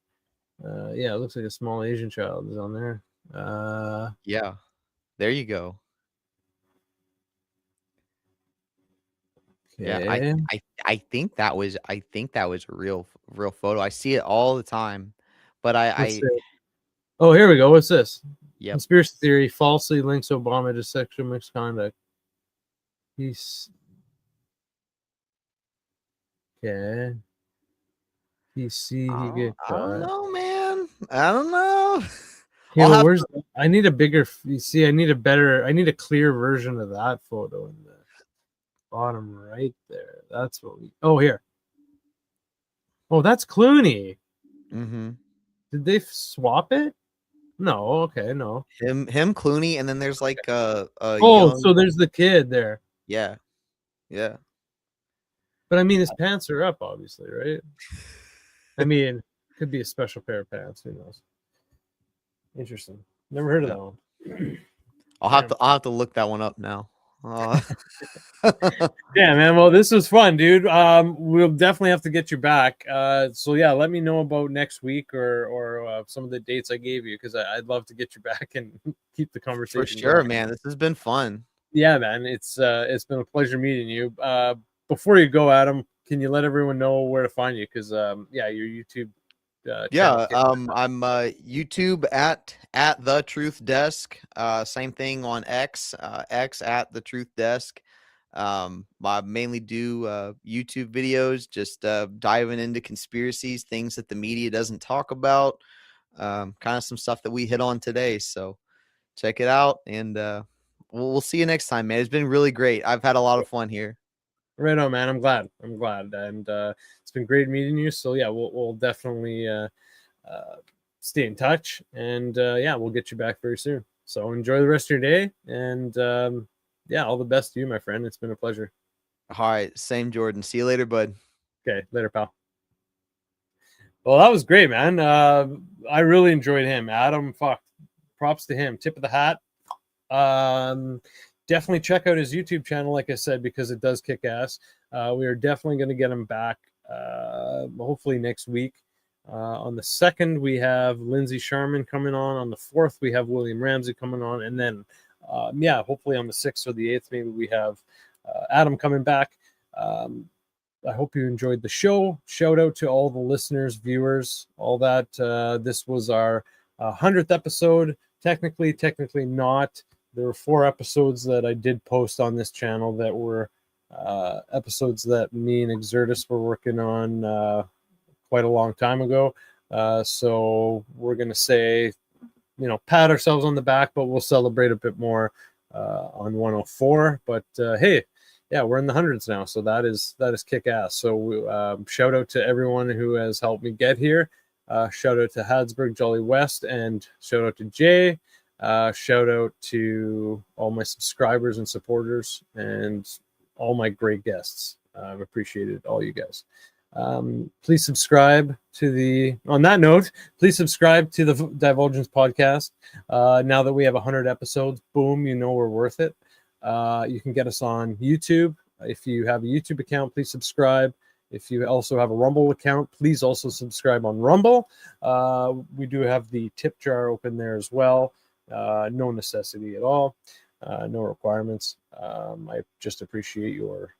S1: Yeah, it looks like a small Asian child is on there.
S2: Yeah, there you go. Okay. Yeah, I think that was a real photo. I see it all the time, but
S1: oh, here we go. What's this?
S2: Yeah,
S1: conspiracy theory falsely links Obama to sexual misconduct. He's okay. He get caught.
S2: I don't know, man. I don't know.
S1: Yeah, well, I need a bigger. You see, I need a clear version of that photo in the bottom right there. That's what we. Oh, here. Oh, that's Clooney.
S2: Mm-hmm.
S1: Did they swap it? No. Okay, no.
S2: Him, Clooney, and then there's like
S1: young... so there's the kid there.
S2: Yeah.
S1: But I mean, his pants are up, obviously, right? I mean, could be a special pair of pants. Who knows? Interesting. Never heard of
S2: Yeah.
S1: that one.
S2: I'll have to look that one up now.
S1: Yeah, man. Well, this was fun, dude. We'll definitely have to get you back. So yeah, let me know about next week or some of the dates I gave you because I'd love to get you back and keep the
S2: For
S1: conversation
S2: sure,
S1: going.
S2: man. This has been fun.
S1: Yeah, man. It's been a pleasure meeting you. Before you go, Adam, can you let everyone know where to find you? Because yeah, your YouTube channel.
S2: Yeah, I'm YouTube at the Truth Desk. Same thing on X at the Truth Desk. I mainly do YouTube videos, just diving into conspiracies, things that the media doesn't talk about, kind of some stuff that we hit on today. So check it out, and we'll see you next time, man. It's been really great. I've had a lot of fun here.
S1: Right on, man. I'm glad. I'm glad, and it's been great meeting you. So yeah, we'll definitely uh, stay in touch, and yeah, we'll get you back very soon. So enjoy the rest of your day, and yeah, all the best to you, my friend. It's been a pleasure.
S2: All right, same Jordan. See you later, bud.
S1: Okay, later, pal. Well, that was great, man. I really enjoyed him, Adam. Fuck, props to him. Tip of the hat. Um, Definitely check out his YouTube channel, like I said, because it does kick ass. We are definitely going to get him back, hopefully next week. On the 2nd, we have Lindsay Sharman coming on. On the 4th, we have William Ramsey coming on. And then, yeah, hopefully on the 6th or the 8th, maybe we have Adam coming back. I hope you enjoyed the show. Shout out to all the listeners, viewers, all that. This was our 100th episode. Technically not. There were 4 episodes that I did post on this channel that were episodes that me and Exertus were working on quite a long time ago. So we're going to say, pat ourselves on the back, but we'll celebrate a bit more on 104. But hey, yeah, we're in the hundreds now, so that is kick ass. So shout out to everyone who has helped me get here. Shout out to Hadsburg, Jolly West, and shout out to Jay. Shout out to all my subscribers and supporters, and all my great guests. I've appreciated all you guys. Please subscribe to on that note, please subscribe to the Divulgence podcast. Now that we have 100 episodes, boom, we're worth it. You can get us on YouTube. If you have a YouTube account, please subscribe. If you also have a Rumble account, please also subscribe on Rumble. We do have the tip jar open there as well. No necessity at all. No requirements. I just appreciate your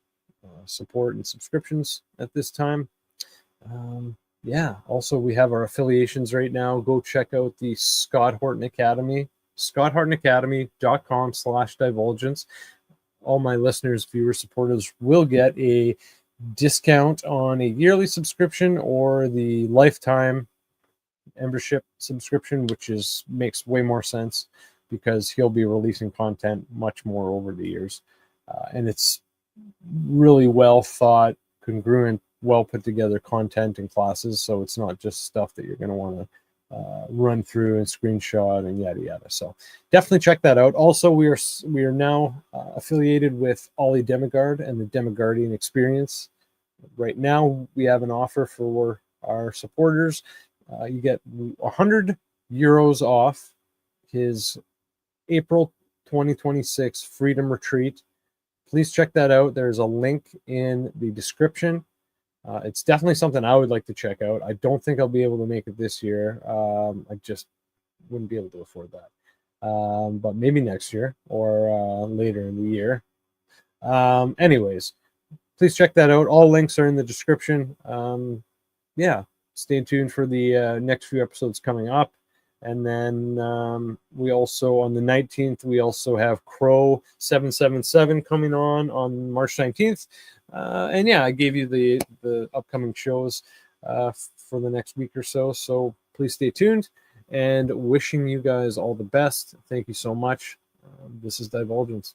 S1: support and subscriptions at this time. Yeah, also we have our affiliations right now. Go check out the Scott Horton Academy, scotthortonacademy.com/divulgence. All my listeners, viewers, supporters will get a discount on a yearly subscription or the lifetime membership subscription, which makes way more sense because he'll be releasing content much more over the years. And it's really well thought, congruent, well put together content and classes. So it's not just stuff that you're going to want to run through and screenshot and yada yada. So definitely check that out. Also, we are now affiliated with Ollie Demigard and the Demigardian Experience. Right now, we have an offer for our supporters. You get 100 euros off his April 2026 Freedom Retreat. Please check that out. There's a link in the description. It's definitely something I would like to check out. I don't think I'll be able to make it this year. I just wouldn't be able to afford that. But maybe next year or later in the year. Anyways, please check that out. All links are in the description. Yeah, stay tuned for the next few episodes coming up. And then we also, on the 19th, we also have Crow 777 coming on March 19th. And yeah, I gave you the upcoming shows for the next week or so. So please stay tuned, and wishing you guys all the best. Thank you so much. This is Divulgence.